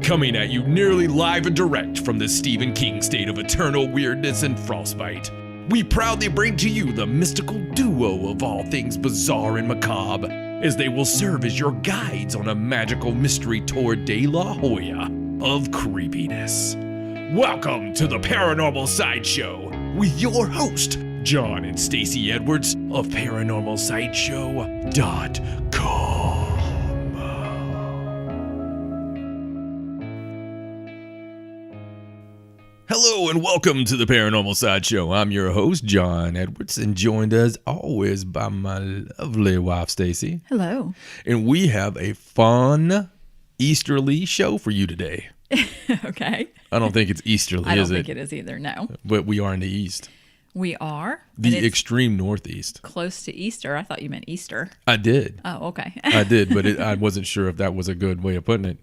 Coming at you nearly live and direct from the Stephen King state of eternal weirdness and frostbite, we proudly bring to you the mystical duo of all things bizarre and macabre, as they will serve as your guides on a magical mystery tour de la Jolla of creepiness. Welcome to the Paranormal Sideshow with your host, John and Stacey Edwards of ParanormalSideshow.com. Hello and welcome to the Paranormal Sideshow. I'm your host, John Edwards, and joined as always by my lovely wife, Stacey. Hello. And we have a fun Easterly show for you today. Okay. I don't think it's Easterly, is it? I don't think it is either, no. But we are in the East. We are? The extreme Northeast. Close to Easter. I thought you meant Easter. I did. Oh, okay. I did, but I wasn't sure if that was a good way of putting it.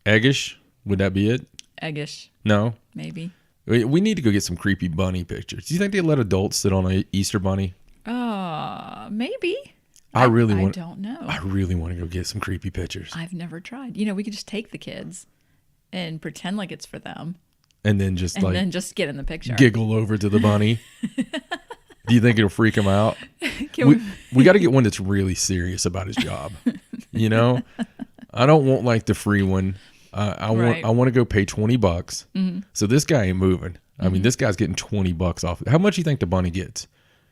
Eggish? Would that be it? Eggish. No? Maybe. We need to go get some creepy bunny pictures. Do you think they let adults sit on an Easter bunny? Maybe. I don't know. I really want to go get some creepy pictures. I've never tried. You know, we could just take the kids and pretend like it's for them. And then just get in the picture. Giggle over to the bunny. Do you think it'll freak him out? We got to get one that's really serious about his job. You know? I don't want like the free one. I want to go pay $20. Mm-hmm. So this guy ain't moving. I mean, this guy's getting $20 off. How much do you think the bunny gets?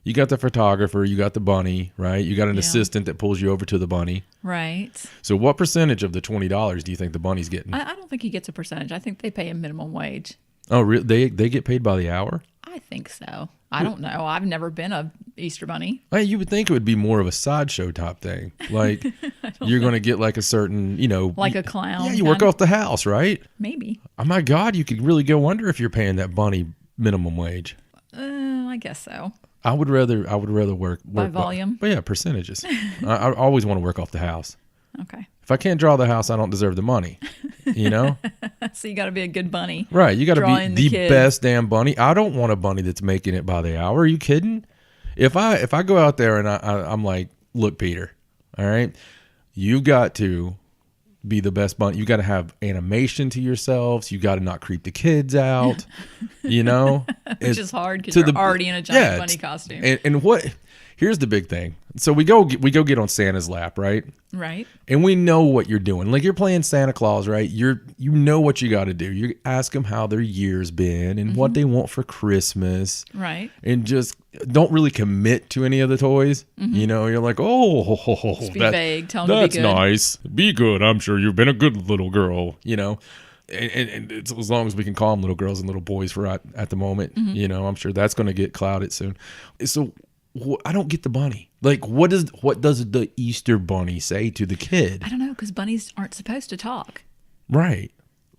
You got the photographer, you got the bunny, right? You got an assistant that pulls you over to the bunny. Right. So what percentage of the $20 do you think the bunny's getting? I don't think he gets a percentage. I think they pay a minimum wage. Oh, really? They get paid by the hour? I think so. I don't know. I've never been a Easter bunny. Hey, you would think it would be more of a sideshow type thing. Like you're going to get like a certain, like a clown. Yeah, you work off the house, right? Maybe. Oh my God, you could really go wonder if you're paying that bunny minimum wage. I guess so. I would rather work by volume. But yeah, percentages. I always want to work off the house. Okay. If I can't draw the house, I don't deserve the money. You know? So you got to be a good bunny. Right. You got to be the best damn bunny. I don't want a bunny that's making it by the hour. Are you kidding? If I go out there and I'm like, look, Peter, all right, you got to be the best bunny. You got to have animation to yourselves. You got to not creep the kids out, you know? Which is hard because you're already in a giant bunny costume. And here's the big thing. So we go get on Santa's lap, right? Right. And we know what you're doing. Like you're playing Santa Claus, right? You know what you got to do. You ask them how their year's been and what they want for Christmas. Right. And just don't really commit to any of the toys. You know, you're like, just be vague. Tell them to be good. That's nice. Be good. I'm sure you've been a good little girl, you know. And it's, as long as we can call them little girls and little boys for at the moment, you know, I'm sure that's going to get clouded soon. So I don't get the bunny. Like, what does the Easter bunny say to the kid? I don't know, because bunnies aren't supposed to talk. Right.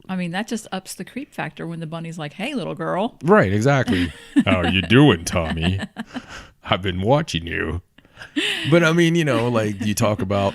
I mean, that just ups the creep factor when the bunny's like, hey, little girl. Right, exactly. How are you doing, Tommy? I've been watching you. But I mean, you know, like you talk about,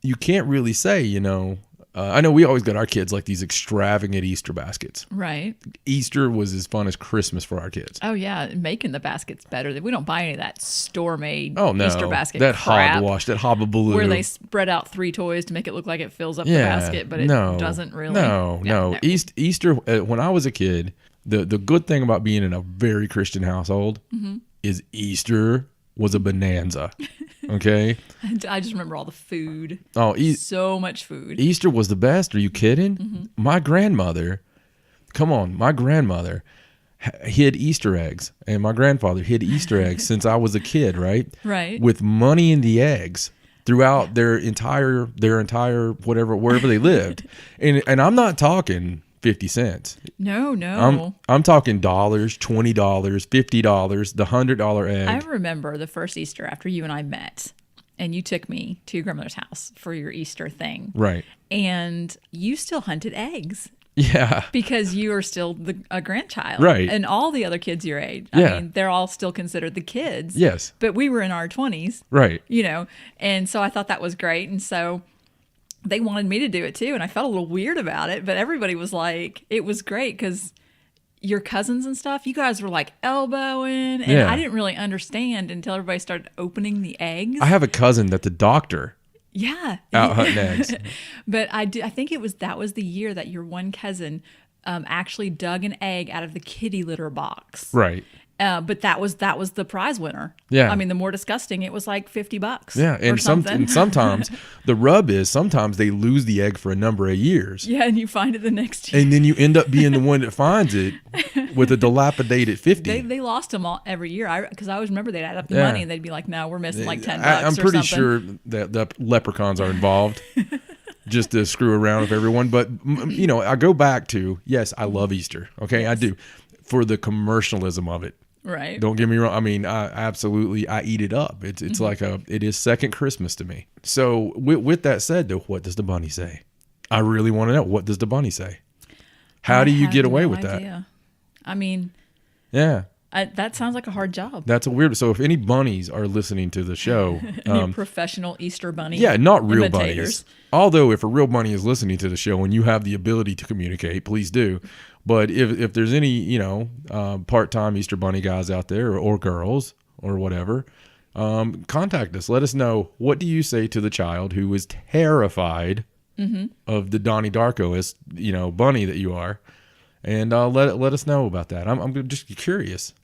you can't really say, you know, I know we always got our kids like these extravagant Easter baskets. Right. Easter was as fun as Christmas for our kids. Oh, yeah. Making the baskets better. We don't buy any of that store-made Easter basket that crap. hogwash, that hobbabaloo. Where they spread out 3 toys to make it look like it fills up the basket, but it doesn't really. No. Easter, when I was a kid, the good thing about being in a very Christian household is Easter was a bonanza. Okay. I just remember all the food. Oh, so much food. Easter was the best. Are you kidding? My grandmother hid Easter eggs, and my grandfather hid Easter eggs since I was a kid, right? Right. With money in the eggs throughout their entire wherever they lived. And I'm not talking 50 cents. No. I'm talking dollars, $20, $50, the $100 egg. I remember the first Easter after you and I met, and you took me to your grandmother's house for your Easter thing. Right. And you still hunted eggs. Yeah. Because you are still a grandchild. Right. And all the other kids your age. Yeah. I mean, they're all still considered the kids. Yes. But we were in our 20s. Right. You know, and so I thought that was great. And so they wanted me to do it too, and I felt a little weird about it, but everybody was like, it was great because your cousins and stuff, you guys were like elbowing, and I didn't really understand until everybody started opening the eggs. I have a cousin that the doctor Yeah. out hunting eggs. But I think that was the year that your one cousin actually dug an egg out of the kitty litter box. Right. But that was the prize winner. Yeah. I mean, the more disgusting, it was like $50. Yeah, and sometimes the rub is sometimes they lose the egg for a number of years. Yeah, and you find it the next year. And then you end up being the one that finds it with a dilapidated 50. They lost them all every year. Because I always remember they'd add up the money and they'd be like, no, we're missing like $10 I'm pretty or something. sure that the leprechauns are involved just to screw around with everyone. But, I go back to, yes, I love Easter. Okay, yes. I do. For the commercialism of it. Right. Don't get me wrong. I mean, I eat it up. It's like it is second Christmas to me. So with that said, though, what does the bunny say? I really want to know. What does the bunny say? How do you get away with that? I mean, yeah. That sounds like a hard job. That's a weird. So if any bunnies are listening to the show, any professional Easter bunny, yeah, not real imitators. Bunnies. Although if a real bunny is listening to the show and you have the ability to communicate, please do. But if there's any part-time Easter bunny guys out there or girls or whatever, contact us. Let us know, what do you say to the child who is terrified of the Donnie Darko-est, bunny that you are. And let us know about that. I'm just curious.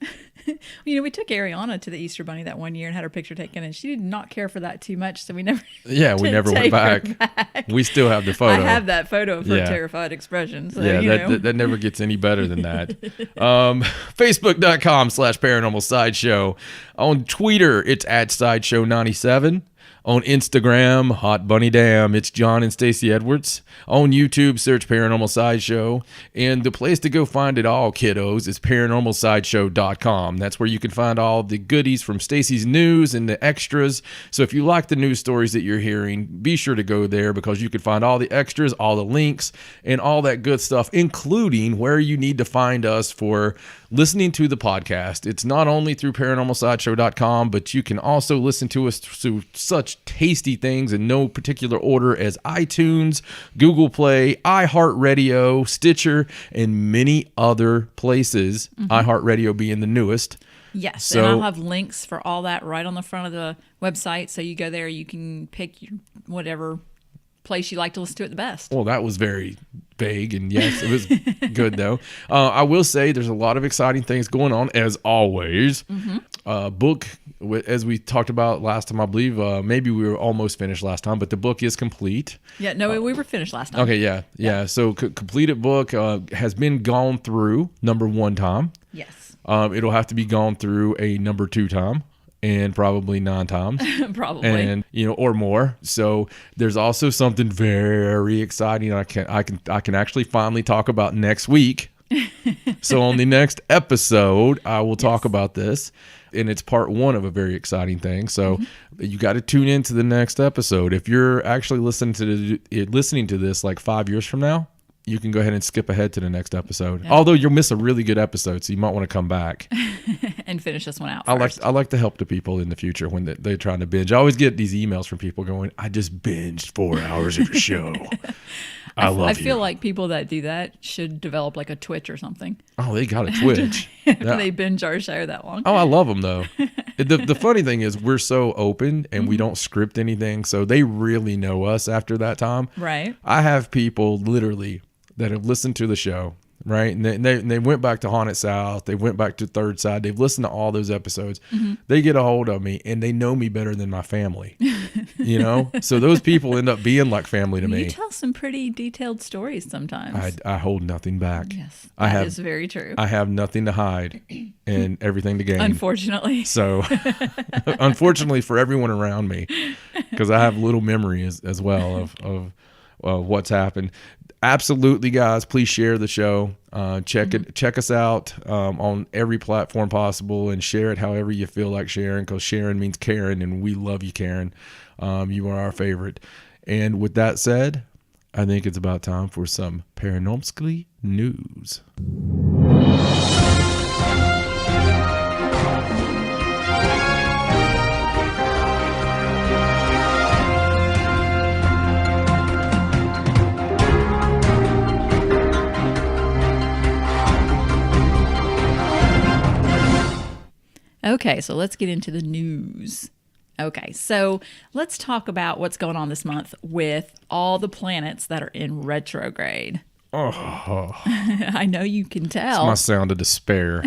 We took Ariana to the Easter Bunny that one year and had her picture taken, and she did not care for that too much, so we never. Yeah, we never went back. We still have the photo. I have that photo of her terrified expression. So, that never gets any better than that. Facebook.com/Paranormal Sideshow. On Twitter, it's @Sideshow97. On Instagram, Hot Bunny Dam, it's John and Stacey Edwards. On YouTube, search Paranormal Sideshow. And the place to go find it all, kiddos, is ParanormalSideshow.com. That's where you can find all the goodies from Stacey's news and the extras. So if you like the news stories that you're hearing, be sure to go there because you can find all the extras, all the links, and all that good stuff, including where you need to find us for listening to the podcast. It's not only through ParanormalSideshow.com, but you can also listen to us through such tasty things in no particular order as iTunes, Google Play, iHeartRadio, Stitcher, and many other places. iHeartRadio being the newest. Yes, so, and I'll have links for all that right on the front of the website. So you go there, you can pick whatever place you like to listen to it the best. Well, that was very vague, and yes, it was good though. I will say there's a lot of exciting things going on as always. Book, as we talked about last time, I believe maybe we were almost finished last time, but the book is complete. Yeah, no, we were finished last time. Okay, yeah. So completed book has been gone through number 1 time. Yes. It'll have to be gone through a number 2 time. And probably 9 times. Probably. And or more. So there's also something very exciting I can actually finally talk about next week. So on the next episode, I will talk about this. And it's part 1 of a very exciting thing. So you got to tune into the next episode. If you're actually listening to this like 5 years from now, you can go ahead and skip ahead to the next episode. Yeah. Although you'll miss a really good episode, so you might want to come back and finish this one out. I like to help the people in the future when they're trying to binge. I always get these emails from people going, "I just binged 4 hours of your show." I feel like people that do that should develop like a Twitch or something. Oh, they got a Twitch. They binge our show that long. Oh, I love them though. The funny thing is we're so open and we don't script anything, so they really know us after that time. Right. I have people literally that have listened to the show, right? And they went back to Haunted South. They went back to Third Side. They've listened to all those episodes. They get a hold of me, and they know me better than my family, So those people end up being like family to me. You tell some pretty detailed stories sometimes. I hold nothing back. Yes, that is very true. I have nothing to hide and everything to gain. Unfortunately. So, unfortunately for everyone around me, because I have little memory as well of what's happened. Absolutely, guys, please share the show. Check us out on every platform possible, and share it however you feel like sharing, because sharing means caring, and we love you, Karen. You are our favorite. And with that said, I think it's about time for some paranormal news. Okay, so let's get into the news. Okay, so let's talk about what's going on this month with all the planets that are in retrograde. Oh, I know you can it's tell. my sound of despair.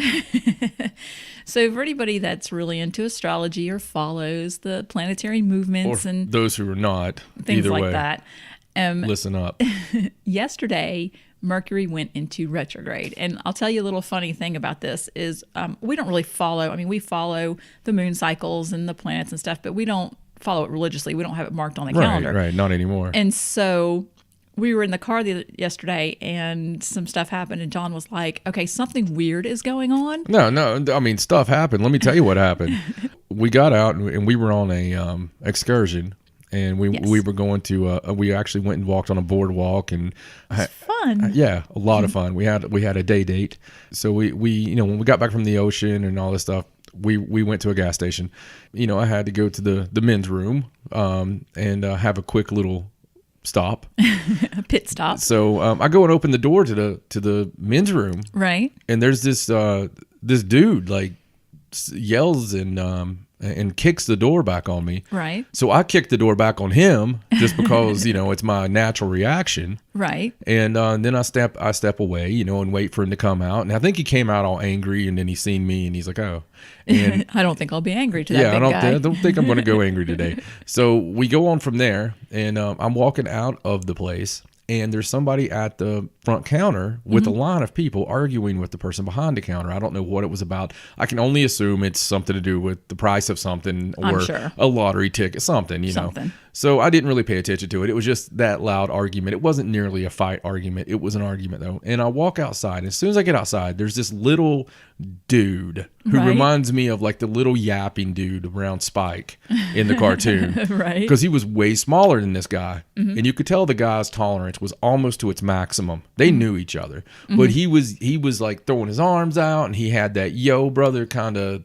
So for anybody that's really into astrology or follows the planetary Or movements and those who are not, things either like way, that, listen up. yesterday Mercury went into retrograde. And I'll tell you a little funny thing about this is we don't really follow, I mean, we follow the moon cycles and the planets and stuff, but we don't follow it religiously. We don't have it marked on the calendar. Right, not anymore. And so we were in the car yesterday and some stuff happened and John was like, okay, something weird is going on. No, I mean, stuff happened. Let me tell you what happened. We got out and we were on a excursion. And we were going to we actually went and walked on a boardwalk and Fun. Yeah, a lot of fun. We had a day date. So we when we got back from the ocean and all this stuff, we went to a gas station. I had to go to the men's room and have a quick little stop. A pit stop. So I go and open the door to the men's room. Right. And there's this dude like yells and kicks the door back on me. Right. So I kicked the door back on him just because, it's my natural reaction. Right. And then I step away, and wait for him to come out. And I think he came out all angry and then he seen me and he's like, oh. And I don't think I'll be angry to that big guy. I don't think I'm going to go angry today. So we go on from there and I'm walking out of the place. And there's somebody at the front counter with a line of people arguing with the person behind the counter. I don't know what it was about. I can only assume it's something to do with the price of something or a lottery ticket, something, know. So I didn't really pay attention to it. It was just that loud argument. It wasn't nearly a fight argument. It was an argument, though. And I walk outside. And as soon as I get outside, there's this little dude who reminds me of like the little yapping dude around Spike in the cartoon. Right. Because he was way smaller than this guy. And you could tell the guy's tolerance was almost to its maximum. They knew each other. But he was like throwing his arms out and he had that yo brother kind of,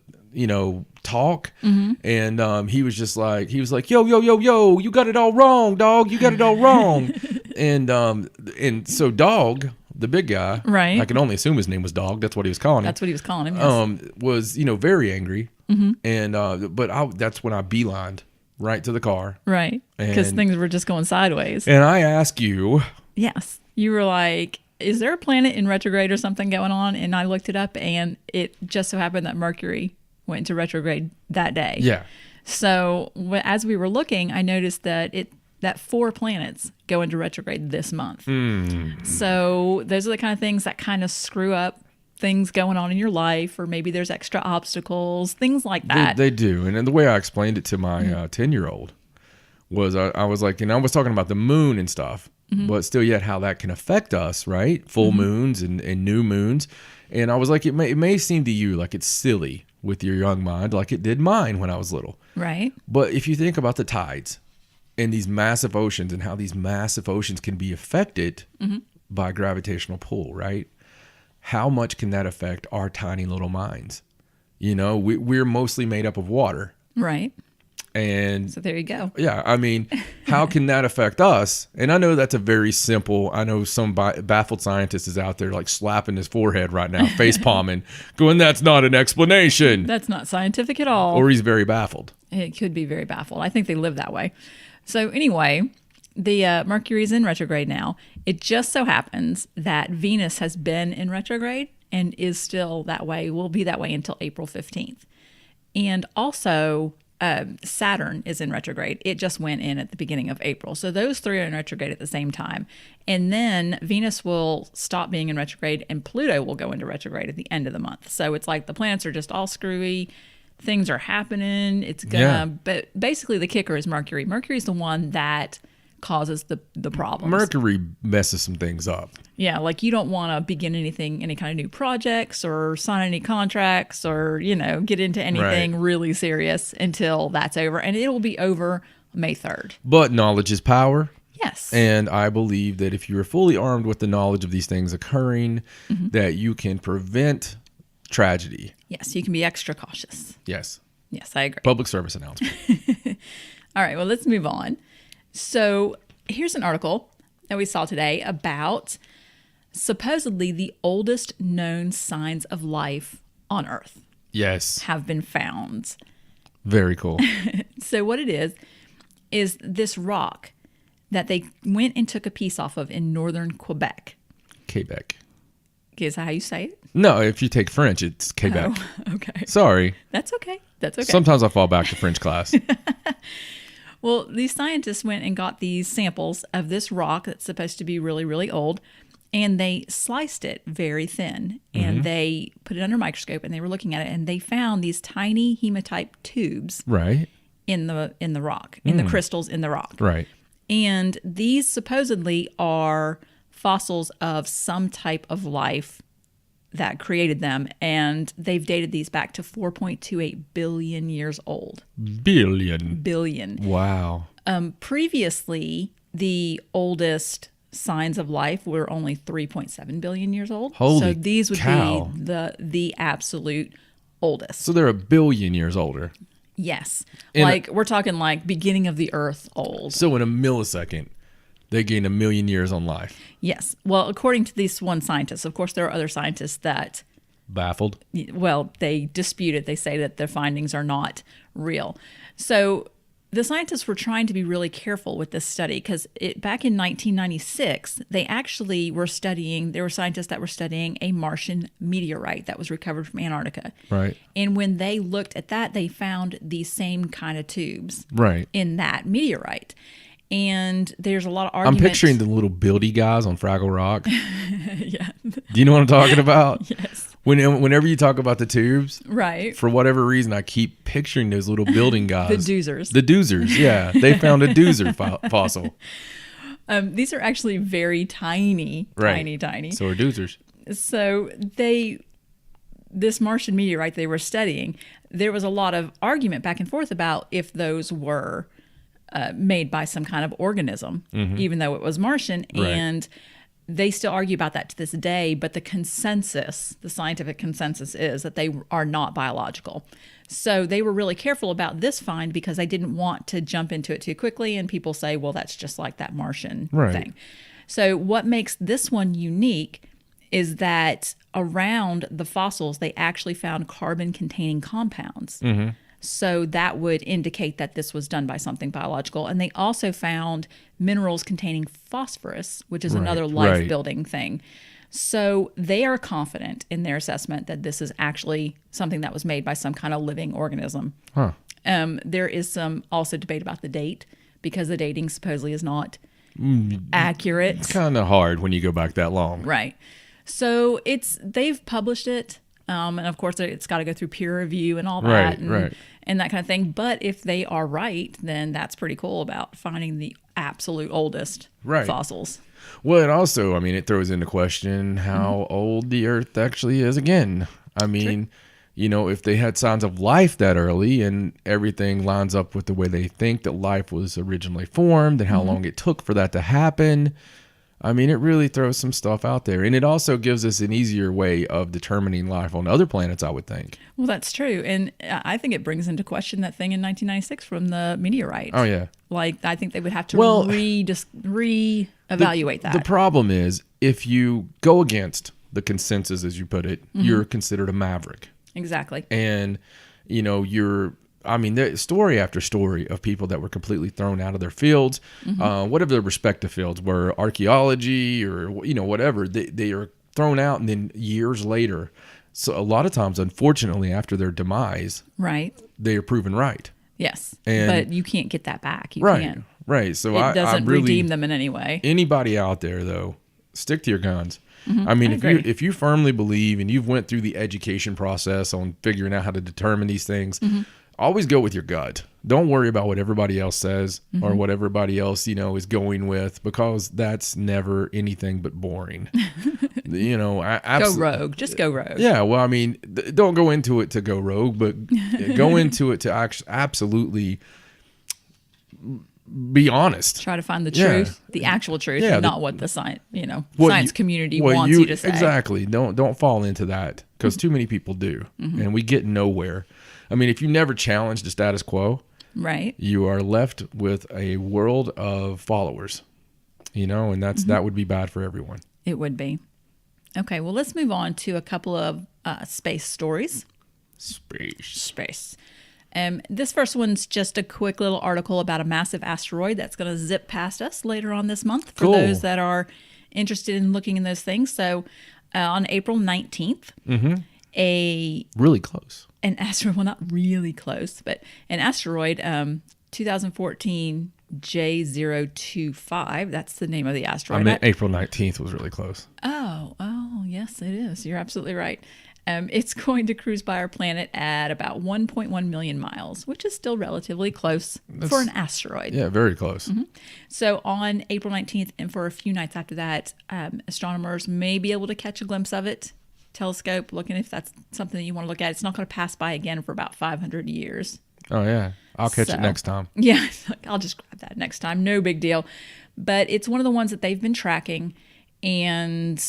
talk. And he was like, yo, you got it all wrong, dog. You got it all wrong. and so Dog, the big guy, right? I can only assume his name was Dog. That's what he was calling him. That's what he was calling him. Yes. Was very angry. And that's when I beelined right to the car. Right. Because things were just going sideways. And I ask you. Yes. You were like, is there a planet in retrograde or something going on? And I looked it up and it just so happened that Mercury went into retrograde that day. Yeah. So as we were looking, I noticed that 4 planets go into retrograde this month. So those are the kind of things that kind of screw up things going on in your life, or maybe there's extra obstacles, things like that. They do. And the way I explained it to my 10-year-old was I was like, I was talking about the moon and stuff, but still yet how that can affect us, right? Full moons and new moons. And I was like, it may seem to you like it's silly with your young mind, like it did mine when I was little. Right. But if you think about the tides and these massive oceans and how these massive oceans can be affected by gravitational pull, right? How much can that affect our tiny little minds? We're mostly made up of water. Right. And so there you go. Yeah. I mean, how can that affect us? And I know that's a very simple, I know some baffled scientist is out there like slapping his forehead right now, face palming, going, that's not an explanation. That's not scientific at all. Or he's very baffled. It could be very baffled. I think they live that way. So anyway, the Mercury's in retrograde now. It just so happens that Venus has been in retrograde and is still that way, will be that way until April 15th. And also Saturn is in retrograde. It just went in at the beginning of April. So those 3 are in retrograde at the same time. And then Venus will stop being in retrograde and Pluto will go into retrograde at the end of the month. So it's like the planets are just all screwy. Things are happening. It's gonna, but basically the kicker is Mercury. Mercury's the one that causes the problems. Mercury messes some things up. Yeah, like you don't want to begin any kind of new projects or sign any contracts or, get into anything really serious until that's over. And it will be over May 3rd. But knowledge is power. Yes. And I believe that if you are fully armed with the knowledge of these things occurring, that you can prevent tragedy. Yes, you can be extra cautious. Yes. Yes, I agree. Public service announcement. All right, well, let's move on. So here's an article that we saw today about supposedly the oldest known signs of life on Earth. Yes. Have been found. Very cool. So what it is this rock that they went and took a piece off of in northern Quebec. Quebec. Is that how you say it? No, if you take French, it's Quebec. Oh, okay. Sorry. That's okay. Sometimes I fall back to French class. Well, these scientists went and got these samples of this rock that's supposed to be really, really old, and they sliced it very thin, and they put it under a microscope, and they were looking at it, and they found these tiny hematite tubes Right. in the rock, in the crystals in the rock. Right. And these supposedly are fossils of some type of life that created them, and they've dated these back to 4.28 billion years old. Billion. Wow. Previously, the oldest signs of life were only 3.7 billion years old. Holy so these would cow. be the absolute oldest. So they're a billion years older. Yes. And we're talking like beginning of the earth old. So in a millisecond, they gain 1 million years on life. Yes. Well, according to this one scientist, of course, there are other scientists that, Baffled. well, they dispute it. They say that their findings are not real. So the scientists were trying to be really careful with this study because back in 1996, they actually were studying, there were scientists that were studying a Martian meteorite that was recovered from Antarctica. Right. And when they looked at that, they found these same kind of tubes Right. in that meteorite. And there's a lot of I'm arguments. picturing the little buildy guys on Fraggle Rock. Yeah. Do you know what I'm talking about? Yes. Whenever you talk about the tubes, Right. for whatever reason, I keep picturing those little building guys. The doozers. The doozers, yeah. They found a doozer fossil. These are actually very tiny, Right. tiny. So are doozers. So this Martian meteorite they were studying, there was a lot of argument back and forth about if those were made by some kind of organism, even though it was Martian. Right. And they still argue about that to this day. But the scientific consensus is that they are not biological. So they were really careful about this find because they didn't want to jump into it too quickly. And people say, well, that's just like that Martian thing. So what makes this one unique is that around the fossils, they actually found carbon-containing compounds. So that would indicate that this was done by something biological. And they also found minerals containing phosphorus, which is another life-building thing. So they are confident in their assessment that this is actually something that was made by some kind of living organism. Huh. There is some also debate about the date because the dating supposedly is not accurate. It's kind of hard when you go back that long. Right. So they've published it. And of course, it's got to go through peer review and all that and that kind of thing. But if they are right, then that's pretty cool about finding the absolute oldest fossils. Well, and also, I mean, it throws into question how old the Earth actually is again. I mean, you know, if they had signs of life that early and everything lines up with the way they think that life was originally formed and how long it took for that to happen. I mean, it really throws some stuff out there. And it also gives us an easier way of determining life on other planets, I would think. Well, that's true. And I think it brings into question that thing in 1996 from the meteorite. Oh, yeah. Like, I think they would have to reevaluate that. The problem is, if you go against the consensus, as you put it, you're considered a maverick. Exactly. And, you know, there's story after story of people that were completely thrown out of their fields, whatever their respective fields were, archaeology or, you know, whatever. They are thrown out, and then years later, so a lot of times, unfortunately, after their demise, they are proven right. Yes, but you can't get that back. You can't. Right. So it doesn't redeem them in any way. Anybody out there, though, stick to your guns. I mean, if you firmly believe and you've went through the education process on figuring out how to determine these things, always go with your gut. Don't worry about what everybody else says or what everybody else, you know, is going with, because that's never anything but boring. You know, go rogue. Just go rogue. Yeah. Well, I mean, don't go into it to go rogue, but go into it to absolutely be honest. Try to find the truth, the actual truth, and not what the science community wants you to say. Exactly. Don't fall into that, because too many people do, and we get nowhere. I mean, if you never challenge the status quo, you are left with a world of followers, you know, and that would be bad for everyone. It would be. Okay, well, let's move on to a couple of space stories. Space. This first one's just a quick little article about a massive asteroid that's going to zip past us later on this month for those that are interested in looking in those things. So on April 19th, really close. An asteroid, well, not really close, but an asteroid, 2014 J025, that's the name of the asteroid. I mean, April 19th was really close. Oh, yes, it is. You're absolutely right. It's going to cruise by our planet at about 1.1 million miles, which is still relatively close for an asteroid. Yeah, very close. So on April 19th and for a few nights after that, astronomers may be able to catch a glimpse of it. Telescope, looking if that's something that you want to look at. It's not going to pass by again for about 500 years. Oh, yeah. I'll catch it next time. Yeah, I'll just grab that next time. No big deal. But it's one of the ones that they've been tracking, and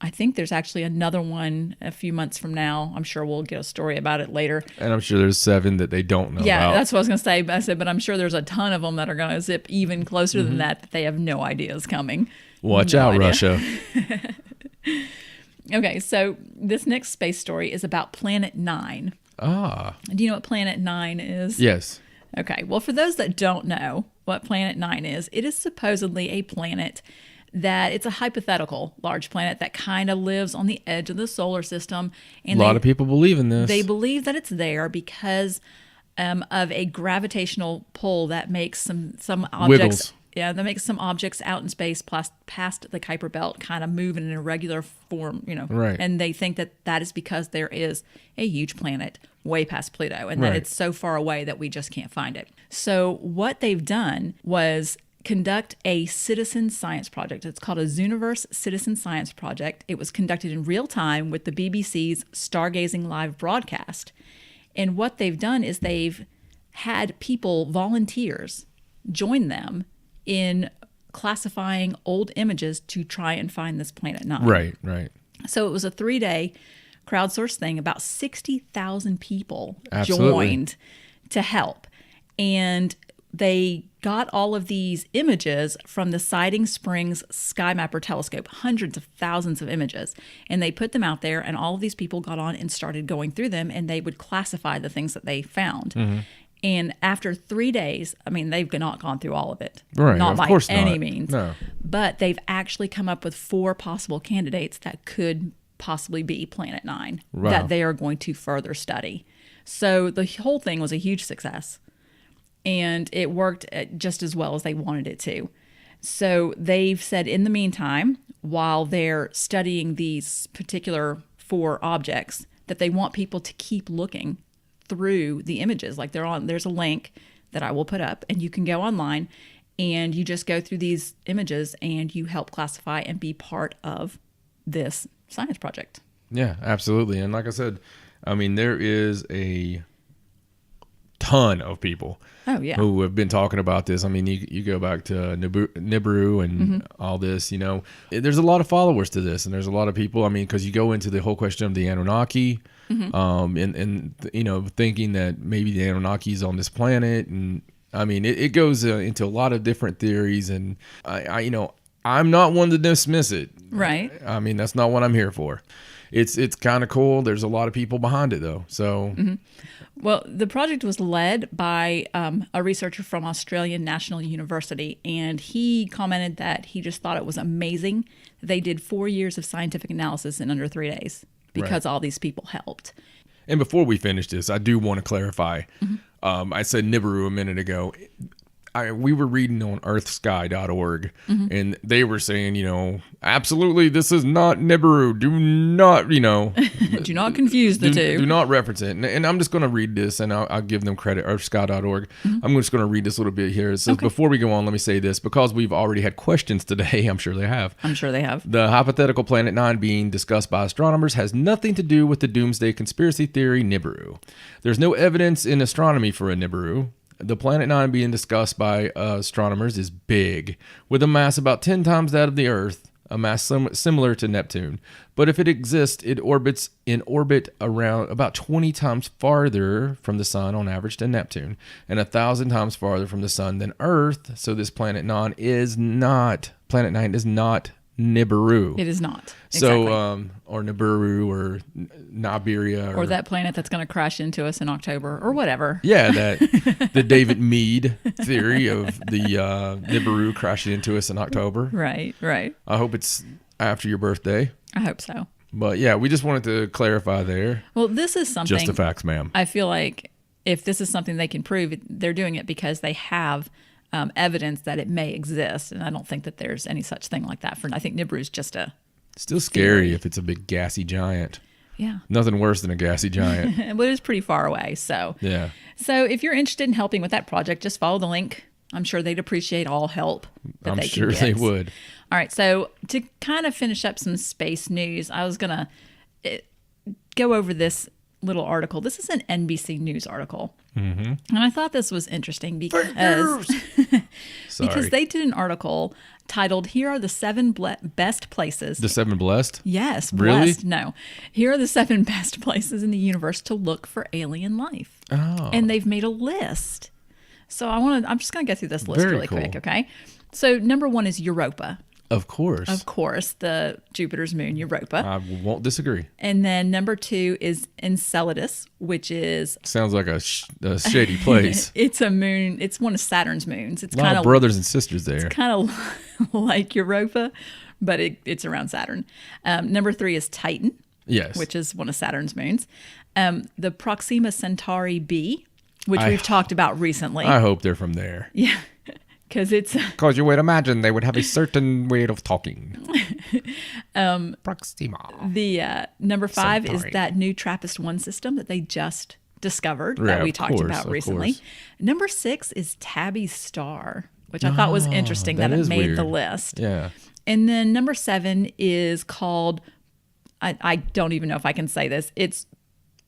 I think there's actually another one a few months from now. I'm sure we'll get a story about it later. And I'm sure there's 7 that they don't know about. Yeah, that's what I was going to say. I said, but I'm sure there's a ton of them that are going to zip even closer than that they have no idea is coming. Watch out, Russia. Okay, so this next space story is about Planet 9. Ah. Do you know what Planet 9 is? Yes. Okay, well, for those that don't know what Planet 9 is, it is supposedly a planet that it's a hypothetical large planet that kind of lives on the edge of the solar system. And a lot of people believe in this. They believe that it's there because of a gravitational pull that makes some objects. Wiggles. Yeah, that makes some objects out in space past the Kuiper Belt kind of move in an irregular form, Right. And they think that is because there is a huge planet way past Pluto and Right. that it's so far away that we just can't find it. So what they've done was conduct a citizen science project. It's called a Zooniverse Citizen Science Project. It was conducted in real time with the BBC's Stargazing Live broadcast. And what they've done is they've had people, volunteers, join them in classifying old images to try and find this Planet 9. Right. So it was a 3-day crowdsourced thing. About 60,000 people Absolutely. joined to help. And they got all of these images from the Siding Springs Sky Mapper telescope, hundreds of thousands of images. And they put them out there, and all of these people got on and started going through them, and they would classify the things that they found. And after 3 days, I mean, they've not gone through all of it. Right, Not of by course any not. means. No. But they've actually come up with 4 possible candidates that could possibly be Planet 9 Wow. that they are going to further study. So the whole thing was a huge success. And it worked just as well as they wanted it to. So they've said in the meantime, while they're studying these particular 4 objects, that they want people to keep looking through the images. Like there's a link that I will put up, and you can go online and you just go through these images and you help classify and be part of this science project. Yeah, absolutely. And like I said, I mean, there is a ton of people who have been talking about this. I mean, you go back to Nibiru and all this, there's a lot of followers to this, and there's a lot of people, I mean, because you go into the whole question of the Anunnaki, and thinking that maybe the Anunnaki is on this planet, and I mean, it goes into a lot of different theories, and I'm not one to dismiss it. Right. I mean, that's not what I'm here for. It's kind of cool. There's a lot of people behind it, though. So, Well, the project was led by a researcher from Australian National University, and he commented that he just thought it was amazing that they did 4 years of scientific analysis in under 3 days because all these people helped. And before we finish this, I do want to clarify. I said Nibiru a minute ago. We were reading on earthsky.org, and they were saying, absolutely, this is not Nibiru. Do not, Do not confuse the two. Do not reference it. And I'm just going to read this, and I'll give them credit, earthsky.org. I'm just going to read this little bit here. It says, before we go on, let me say this. Because we've already had questions today, I'm sure they have. The hypothetical Planet 9 being discussed by astronomers has nothing to do with the doomsday conspiracy theory Nibiru. There's no evidence in astronomy for a Nibiru. The Planet 9 being discussed by astronomers is big, with a mass about 10 times that of the Earth, a mass similar to Neptune. But if it exists, it orbits in orbit around about 20 times farther from the Sun on average than Neptune, and 1,000 times farther from the Sun than Earth. So this Planet 9 is not Nibiru. It is not. So, Exactly. or Nibiru or Niberia. Or that planet that's going to crash into us in October or whatever. Yeah, the David Meade theory of the Nibiru crashing into us in October. Right, right. I hope it's after your birthday. I hope so. But yeah, we just wanted to clarify there. Well, this is something. Just the facts, ma'am. I feel like if this is something they can prove, they're doing it because they have evidence that it may exist. And I don't think that there's any such thing like that. I think Nibiru is just a... Still scary if it's a big gassy giant. Yeah. Nothing worse than a gassy giant. But it's pretty far away. So Yeah. So if you're interested in helping with that project, just follow the link. I'm sure they'd appreciate all help that I'm they sure can get. they would. All right. So to kind of finish up some space news, I was going to go over this little article. This is an NBC News article. Mm-hmm. And I thought this was interesting because they did an article titled, "Here are the 7 best places." The 7 blessed? Yes. Really? Blessed. No. Here are the 7 best places in the universe to look for alien life. Oh. And they've made a list. So I'm just going to go through this list Very really cool. quick, okay? So number 1 is Europa. Of course. Of course, the Jupiter's moon, Europa. I won't disagree. And then number 2 is Enceladus, which is... Sounds like a shady place. It's a moon. It's one of Saturn's moons. It's A lot kind of brothers and sisters there. kind of like Europa, but it's around Saturn. Number 3 is Titan, Yes. which is one of Saturn's moons. The Proxima Centauri B, which we've talked about recently. I hope they're from there. Yeah, because it's... Because you would imagine they would have a certain way of talking. Proxima. The number 5 is Centauri. that new TRAPPIST-1 system that they just discovered Yeah, that we of talked course, about of recently. course. Number 6 is Tabby's star, which I thought was interesting that that it is made weird. the list. Yeah. And then number 7 is called, I don't even know if I can say this, it's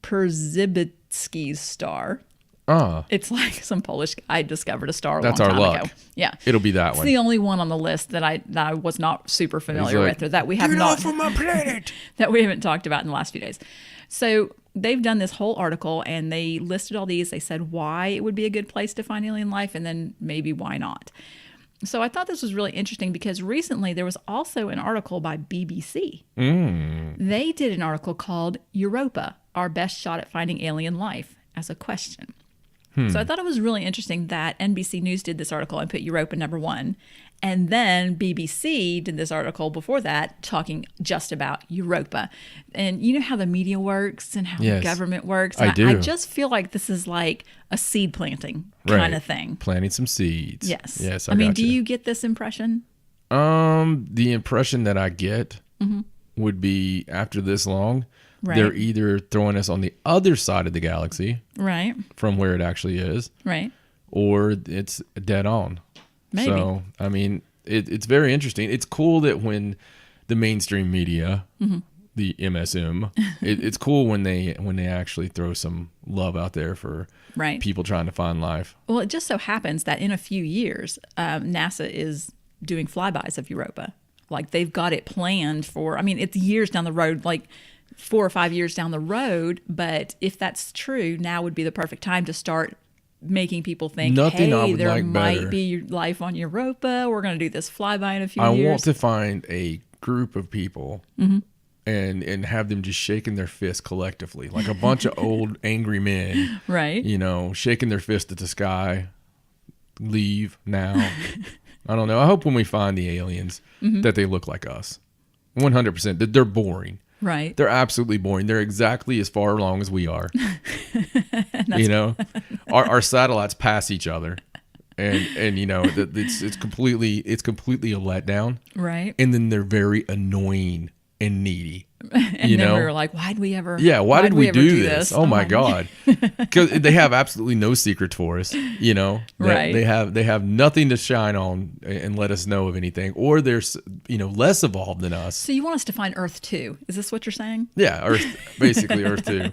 Przybitsky's star. Ah, It's like some Polish guy discovered a star a That's long our time luck. ago. Yeah. it'll be that It's one. the only one on the list that I was not super familiar like, with, or that we have Get not off of my planet. that we haven't talked about in the last few days. So they've done this whole article and they listed all these. They said why it would be a good place to find alien life and then maybe why not. So I thought this was really interesting because recently there was also an article by BBC. They did an article called Europa, Our Best Shot at Finding Alien Life, as a question. So I thought it was really interesting that NBC News did this article and put Europa number 1. And then BBC did this article before that talking just about Europa. And you know how the media works and how the Yes, government works? I And do. I just feel like this is like a seed planting kind of thing. Planting some seeds. Yes. Yes. I mean, gotcha. do you get this impression? The impression that I get would be after this long, Right. they're either throwing us on the other side of the galaxy Right. from where it actually is, Right. or it's dead on. Maybe. So, I mean, it's very interesting. It's cool that when the mainstream media, the MSM, it's cool when they actually throw some love out there for Right. people trying to find life. Well, it just so happens that in a few years, NASA is doing flybys of Europa. Like they've got it planned for, I mean, it's years down the road, like 4 or 5 years down the road. But if that's true, now would be the perfect time to start making people think, Nothing I hey, would there like might better. be life on Europa. We're going to do this flyby in a few I years. want to find a group of people and have them just shaking their fist collectively, like a bunch of old angry men, Right. you know, shaking their fist at the sky. Leave now. I don't know. I hope when we find the aliens that they look like us. 100%. That they're boring. Right. They're absolutely boring. They're exactly as far along as we are. You know, our satellites pass each other, and you know it's completely a letdown. Right. And then they're very annoying and needy. And you then know? we were like, why'd we ever? Yeah, why did we ever do this? Oh my God! Because they have absolutely no secret for us. You know, Right. They have nothing to shine on and let us know of anything, or they're less evolved than us. So you want us to find Earth too? Is this what you're saying? Yeah, Earth, basically Earth too.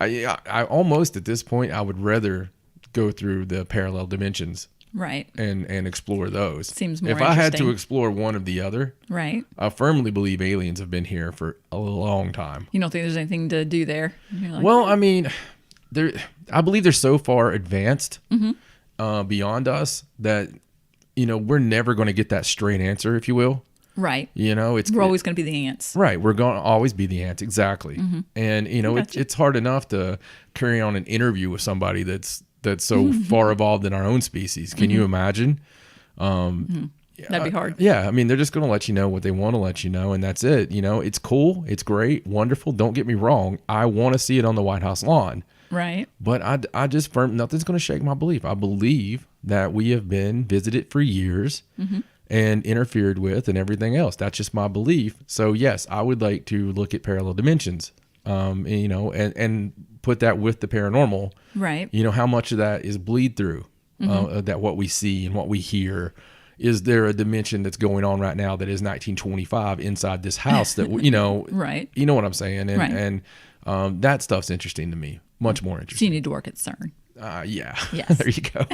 I almost at this point I would rather go through the parallel dimensions Right. and explore those. Seems more If I had to interesting. explore one of the other, Right. I firmly believe aliens have been here for a long time. You don't think there's anything to do there? You're like, Well, I mean, I believe they're so far advanced Mm-hmm. beyond us that we're never going to get that straight answer, if you will. Right. You know, we're always going to be the ants. Right. We're going to always be the ants. Exactly. And, you know, it's hard enough to carry on an interview with somebody that's so far evolved in our own species. Can you imagine? That'd be hard. Yeah. I mean, they're just going to let you know what they want to let you know. And that's it. You know, it's cool. It's great. Wonderful. Don't get me wrong. I want to see it on the White House lawn. Right. But I just nothing's going to shake my belief. I believe that we have been visited for years and interfered with and everything else. That's just my belief. So yes, I would like to look at parallel dimensions, you know, and put that with the paranormal. Right. You know, how much of that is bleed through, that what we see and what we hear. Is there a dimension that's going on right now that is 1925 inside this house that, you know, right. You know what I'm saying? And, and that stuff's interesting to me. Much more So interesting. you need to work at CERN. Yeah. Yes. There you go.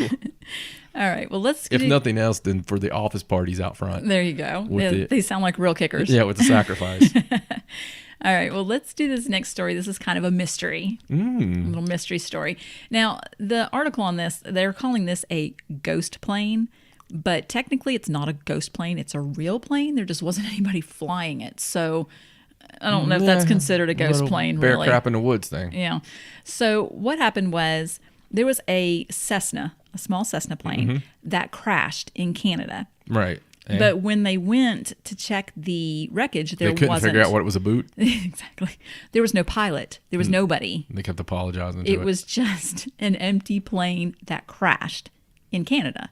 All right. Well, if nothing else, then for the office parties out front. There you go. They sound like real kickers. Yeah, with the sacrifice. All right. Well, let's do this next story. This is kind of a mystery, a little mystery story. Now, the article on this, they're calling this a ghost plane, but technically it's not a ghost plane. It's a real plane. There just wasn't anybody flying it. So I don't know if that's considered a ghost plane, bear really. crap in the woods thing. Yeah. So what happened was there was a Cessna, a small Cessna plane that crashed in Canada. Right. And But when they went to check the wreckage, they couldn't figure out what it was a boot. Exactly. There was no pilot. There was nobody. They kept apologizing to It was just an empty plane that crashed in Canada.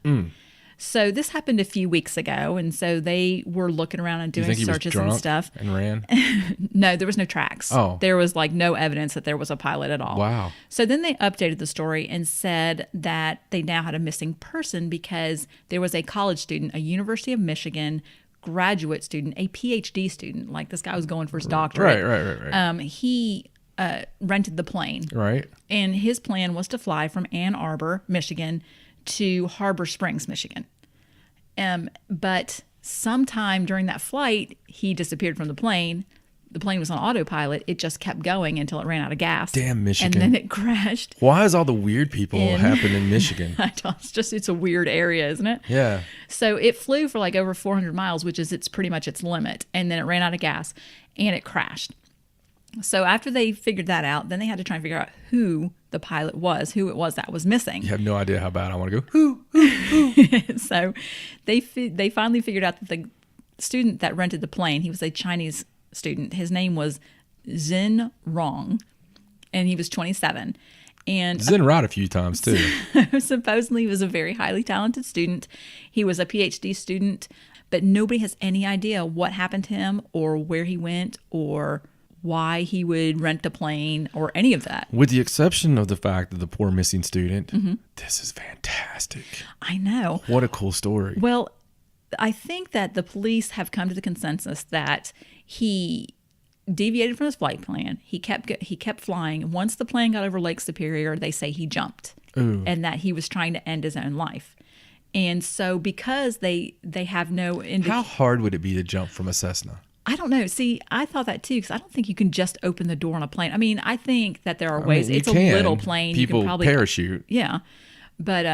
So this happened a few weeks ago, and so they were looking around and You doing think he was searches drunk and stuff. and ran? No, there was no tracks. Oh. There was like no evidence that there was a pilot at all. Wow. So then they updated the story and said that they now had a missing person because there was a college student, a University of Michigan graduate student, a PhD student. Like this guy was going for his doctorate. Right. He rented the plane. Right. And his plan was to fly from Ann Arbor, Michigan, to Harbor Springs, Michigan. But sometime during that flight, he disappeared from the plane. The plane was on autopilot. It just kept going until it ran out of gas. Damn Michigan. And then it crashed. Why is all the weird people happen in Michigan? I know, it's a weird area, isn't it? Yeah. So it flew for like over 400 miles, which is pretty much its limit. And then it ran out of gas and it crashed. So after they figured that out, then they had to try and figure out who the pilot was, who it was that was missing. You have no idea how bad I want to go. Who? So they finally figured out that the student that rented the plane, he was a Chinese student. His name was Zin Rong, and he was 27. And Zin right a few times too. Supposedly he was a very highly talented student. He was a PhD student, but nobody has any idea what happened to him or where he went or why he would rent a plane or any of that. With the exception of the fact that the poor missing student, this is fantastic. I know. What a cool story. Well, I think that the police have come to the consensus that he deviated from his flight plan. He kept flying. Once the plane got over Lake Superior, they say he jumped. Ooh. And that he was trying to end his own life. And so because they have no indication. How hard would it be to jump from a Cessna? I don't know. See, I thought that too because I don't think you can just open the door on a plane. I mean, I think that there are ways. It's a little plane. People you can probably parachute. Yeah, but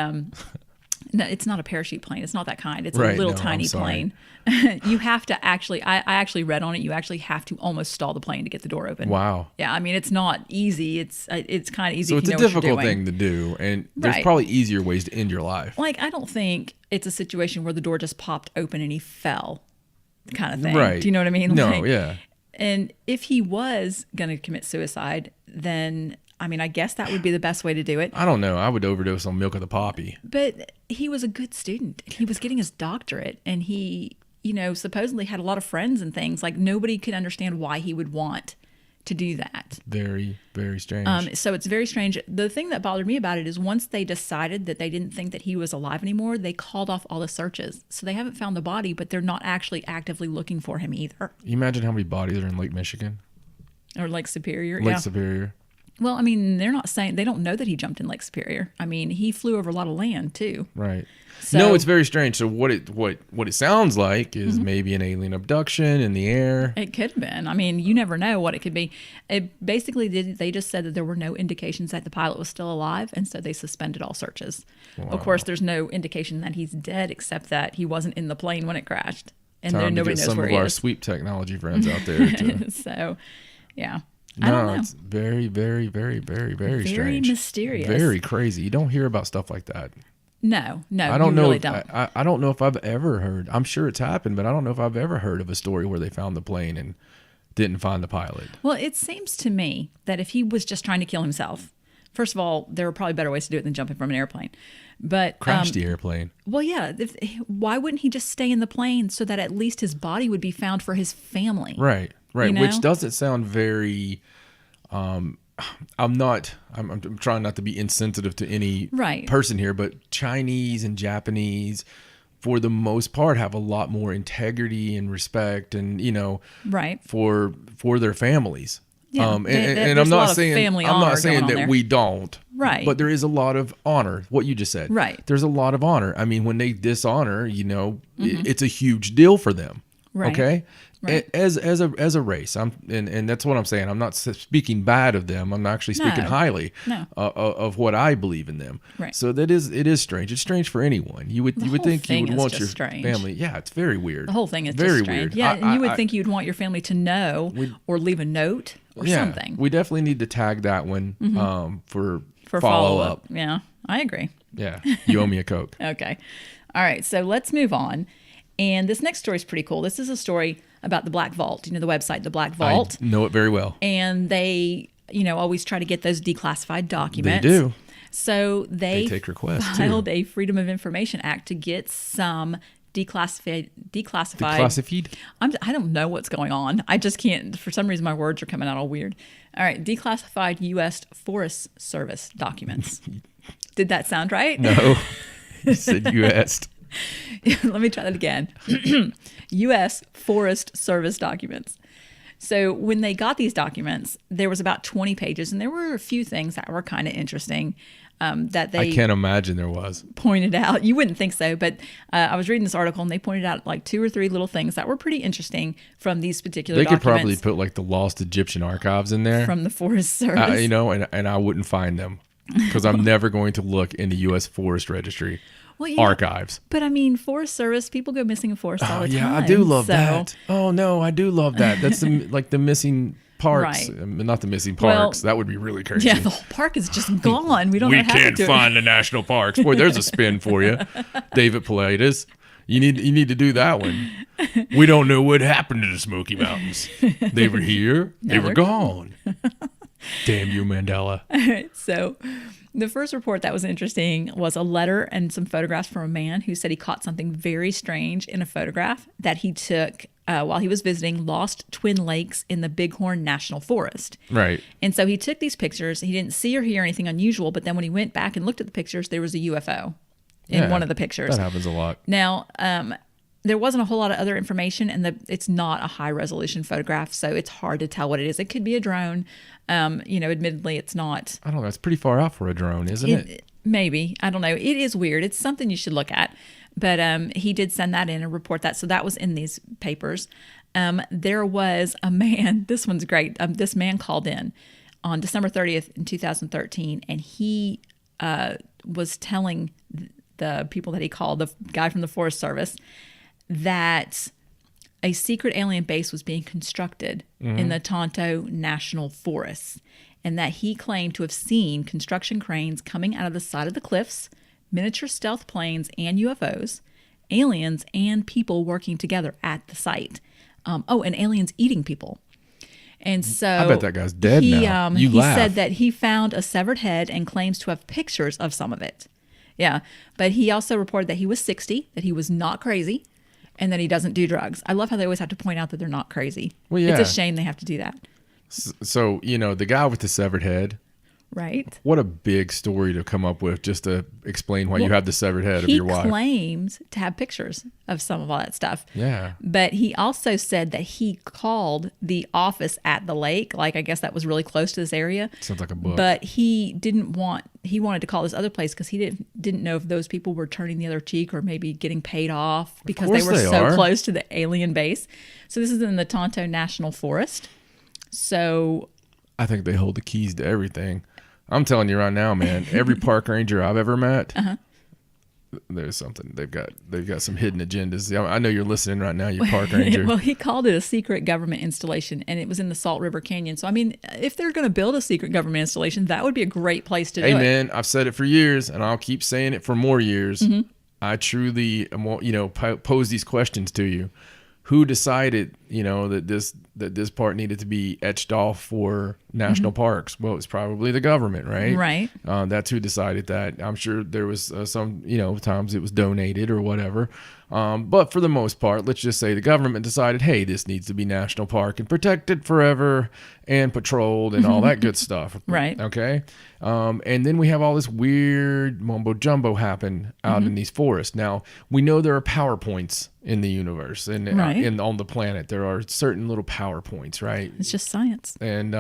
no, it's not a parachute plane. It's not that kind. It's Right, a little no, tiny I'm sorry. plane. You have to actually. I actually read on it. You actually have to almost stall the plane to get the door open. Wow. Yeah, I mean, it's not easy. It's kind of easy. So if it's you a know what you're difficult doing. thing to do, and there's Right. probably easier ways to end your life. Like, I don't think it's a situation where the door just popped open and he fell, kind of thing. Right. Do you know what I mean? No, Like, yeah. And if he was going to commit suicide, then, I mean, I guess that would be the best way to do it. I don't know. I would overdose on milk of the poppy. But he was a good student. He was getting his doctorate, and he, supposedly had a lot of friends and things. Like, nobody could understand why he would want to do that. Very, very strange. So it's very strange. The thing that bothered me about it is once they decided that they didn't think that he was alive anymore, they called off all the searches. So they haven't found the body, but they're not actually actively looking for him either. You imagine how many bodies are in Lake Michigan? Or Lake Superior. Lake Yeah. Superior. Well, I mean, they're not saying, they don't know that he jumped in Lake Superior. I mean, he flew over a lot of land too. Right. So, No, it's very strange. So what it sounds like is maybe an alien abduction in the air. It could have been. I mean, you never know what it could be. It basically they just said that there were no indications that the pilot was still alive, and so they suspended all searches. Of course, there's no indication that he's dead except that he wasn't in the plane when it crashed. and Time then to nobody get knows some where of he our is. sweep technology friends out there. So, yeah. I don't know. It's very, very, very, very, very strange. Very mysterious. Very crazy. You don't hear about stuff like that. No, I don't you know. really don't. I don't know if I've ever heard. I'm sure it's happened, but I don't know if I've ever heard of a story where they found the plane and didn't find the pilot. Well, it seems to me that if he was just trying to kill himself, first of all, there were probably better ways to do it than jumping from an airplane. But Crash the airplane. Well, yeah. Why wouldn't he just stay in the plane so that at least his body would be found for his family? Right. You know? Which doesn't sound very. I'm trying not to be insensitive to any person here, but Chinese and Japanese, for the most part, have a lot more integrity and respect, and for their families. Yeah, and I'm not saying that we don't. Right. But there is a lot of honor. What you just said. Right. There's a lot of honor. I mean, when they dishonor, it's a huge deal for them. Right. Okay. Right. As a race, and that's what I'm saying. I'm not speaking bad of them. I'm actually speaking highly of what I believe in them. Right. So it is strange. It's strange for anyone. You would think you would want your family. Yeah, it's very weird. The whole thing is very just strange. weird. Yeah, and you would think you'd want your family to know or leave a note or something. We definitely need to tag that one for follow up. Yeah, I agree. Yeah, you owe me a Coke. Okay. All right, so let's move on. And this next story is pretty cool. This is a story about the Black Vault, the website, the Black Vault. I know it very well. And they, always try to get those declassified documents. They do. So they take requests filed too. a Freedom of Information Act to get some declassified. I don't know what's going on. I just can't. For some reason, my words are coming out all weird. All right, declassified U.S. Forest Service documents. Did that sound right? No, you said U.S. Let me try that again. U.S. Forest Service documents. So when they got these documents, there was about 20 pages, and there were a few things that were kind of interesting that they I can't imagine there was. Pointed out. You wouldn't think so, but I was reading this article, and they pointed out like 2 or 3 little things that were pretty interesting from these particular documents. They could probably put like the lost Egyptian archives in there. From the Forest Service. And I wouldn't find them because I'm never going to look in the U.S. Forest Registry. Archives. But I mean, Forest Service, people go missing in forests all the time. Yeah, I do love that. Oh, no, I do love that. That's the missing parks. Right. Not the missing parks. That would be really crazy. Yeah, the whole park is just gone. We don't know how to do it. We can't find the national parks. Boy, there's a spin for you. David Paulides. You need to do that one. We don't know what happened to the Smoky Mountains. They were here. They were gone. Damn you, Mandela. All right, so the first report that was interesting was a letter and some photographs from a man who said he caught something very strange in a photograph that he took while he was visiting Lost Twin Lakes in the Bighorn National Forest. Right. And so he took these pictures. He didn't see or hear anything unusual, but then when he went back and looked at the pictures, there was a UFO in one of the pictures. That happens a lot. Now, there wasn't a whole lot of other information, and it's not a high-resolution photograph, so it's hard to tell what it is. It could be a drone. Admittedly, it's not. I don't know. It's pretty far out for a drone, isn't it? Maybe. I don't know. It is weird. It's something you should look at. But he did send that in and report that. So that was in these papers. There was a man. This one's great. This man called in on December 30th in 2013, and he was telling the people that he called, the guy from the Forest Service, that a secret alien base was being constructed in the Tonto National Forest, and that he claimed to have seen construction cranes coming out of the side of the cliffs, miniature stealth planes and UFOs, aliens and people working together at the site. And aliens eating people. And so I bet that guy's dead now. He said that he found a severed head and claims to have pictures of some of it. Yeah, but he also reported that he was 60, that he was not crazy, and that he doesn't do drugs. I love how they always have to point out that they're not crazy. Well, yeah. It's a shame they have to do that. So, the guy with the severed head. Right. What a big story to come up with just to explain why you have the severed head of your wife. He claims to have pictures of some of all that stuff. Yeah. But he also said that he called the office at the lake. Like, I guess that was really close to this area. Sounds like a book. But he wanted to call this other place because he didn't know if those people were turning the other cheek or maybe getting paid off because they were so close to the alien base. So this is in the Tonto National Forest. So I think they hold the keys to everything. I'm telling you right now, man, every park ranger I've ever met, there's something they've got some hidden agendas. I know you're listening right now, you park ranger. Well, he called it a secret government installation, and it was in the Salt River Canyon. So, I mean, if they're going to build a secret government installation, that would be a great place to do it. Hey, man, I've said it for years, and I'll keep saying it for more years. I truly, pose these questions to you. Who decided, that this part needed to be etched off for national parks? Well, it's probably the government, right? Right. That's who decided that. I'm sure there was some, times it was donated or whatever. But for the most part, let's just say the government decided, hey, this needs to be national park and protected forever and patrolled and all that good stuff. Right. Okay. And then we have all this weird mumbo jumbo happen out in these forests. Now, we know there are power points in the universe and on the planet. There are certain little power points, right? It's just science. And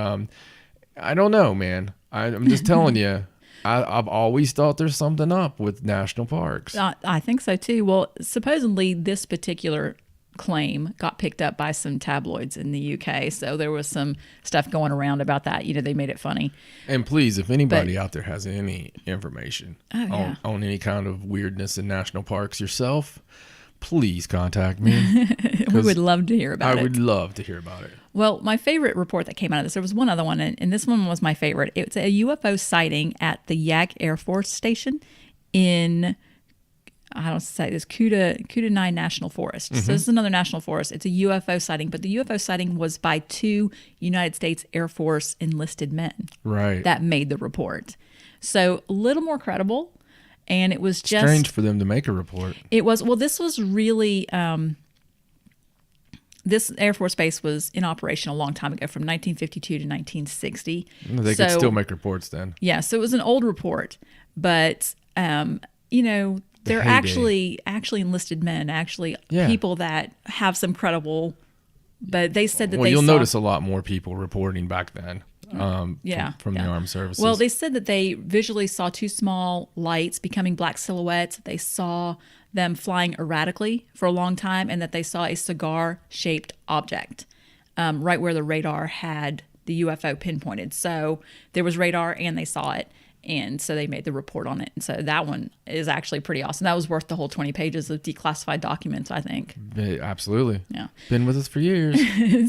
I don't know, man. I'm just telling you. I've always thought there's something up with national parks. I think so too. Well, supposedly this particular claim got picked up by some tabloids in the UK. So there was some stuff going around about that. They made it funny. And please, if anybody out there has any information yeah. on any kind of weirdness in national parks yourself, please contact me. We would love to hear about it. I would love to hear about it. Well, my favorite report that came out of this, there was one other one, and this one was my favorite. It's a UFO sighting at the Yak Air Force Station in, Kootenai National Forest. So this is another national forest. It's a UFO sighting, but the UFO sighting was by 2 United States Air Force enlisted men. Right. That made the report. So a little more credible, and it was just... strange for them to make a report. It was, well, this was really... this Air Force Base was in operation a long time ago, from 1952 to 1960. They could still make reports then. Yeah, so it was an old report, but they're actually enlisted men, people that have some credible. But they said that you'll notice a lot more people reporting back then. From the armed services. Well, they said that they visually saw 2 small lights becoming black silhouettes. They saw them flying erratically for a long time, and that they saw a cigar-shaped object right where the radar had the UFO pinpointed. So there was radar, and they saw it, and so they made the report on it. And so that one is actually pretty awesome. That was worth the whole 20 pages of declassified documents, I think. Absolutely. Yeah. Been with us for years.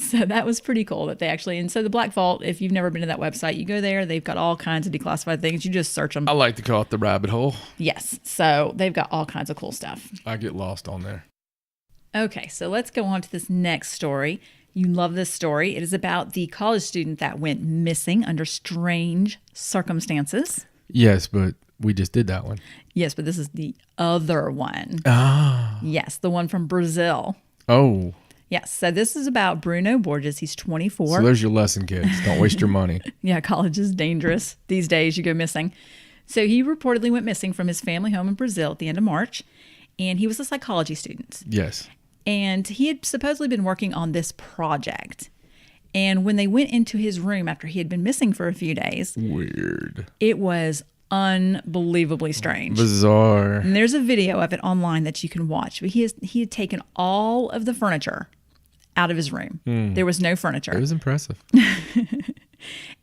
So that was pretty cool that they actually... And so the Black Vault, if you've never been to that website, you go there. They've got all kinds of declassified things. You just search them. I like to call it the rabbit hole. Yes. So they've got all kinds of cool stuff. I get lost on there. Okay, so let's go on to this next story. You love this story. It is about the college student that went missing under strange circumstances. Yes, but we just did that one. Yes, but this is the other one. Ah. Yes, the one from Brazil. Oh. Yes, so this is about Bruno Borges. He's 24. So there's your lesson, kids. Don't waste your money. Yeah, college is dangerous. These days you go missing. So he reportedly went missing from his family home in Brazil at the end of March, and he was a psychology student. Yes. And he had supposedly been working on this project. And when they went into his room after he had been missing for a few days... Weird. It was unbelievably strange. Bizarre. And there's a video of it online that you can watch. But he had taken all of the furniture out of his room. There was no furniture. It was impressive.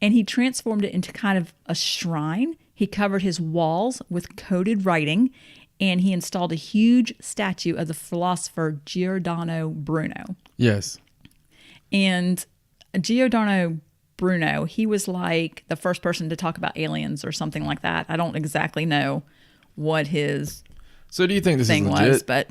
And he transformed it into kind of a shrine. He covered his walls with coded writing, and he installed a huge statue of the philosopher Giordano Bruno. Yes. And Giordano Bruno, he was like the first person to talk about aliens or something like that. I don't exactly know what his So do you think this thing is legit? was, but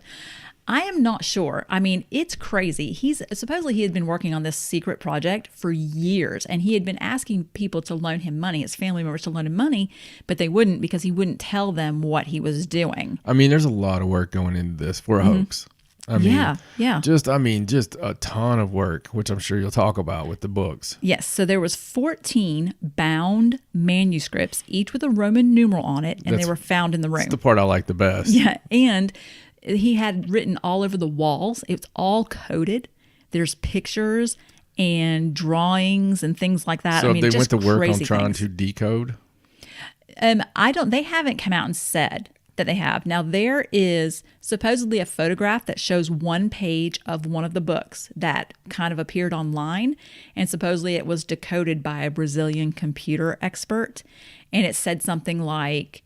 I am not sure. I mean, it's crazy. Supposedly he had been working on this secret project for years, and he had been asking people to loan him money, his family members to loan him money, but they wouldn't because he wouldn't tell them what he was doing. I mean, there's a lot of work going into this for a hoax. I mean, yeah. Just a ton of work, which I'm sure you'll talk about with the books. Yes. So there was 14 bound manuscripts, each with a Roman numeral on it, and they were found in the room. That's the part I like the best. Yeah. And he had written all over the walls. It's all coded. There's pictures and drawings and things like that. So I mean, they just went to work on crazy trying things. to decode? They haven't come out and said that they have. Now, there is supposedly a photograph that shows one page of one of the books that kind of appeared online, and supposedly it was decoded by a Brazilian computer expert, and it said something like,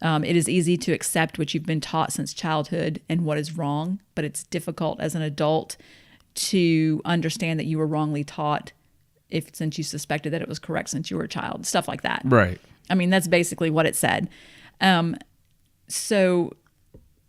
It is easy to accept what you've been taught since childhood and what is wrong, but it's difficult as an adult to understand that you were wrongly taught since you suspected that it was correct since you were a child, stuff like that. Right. I mean, that's basically what it said. So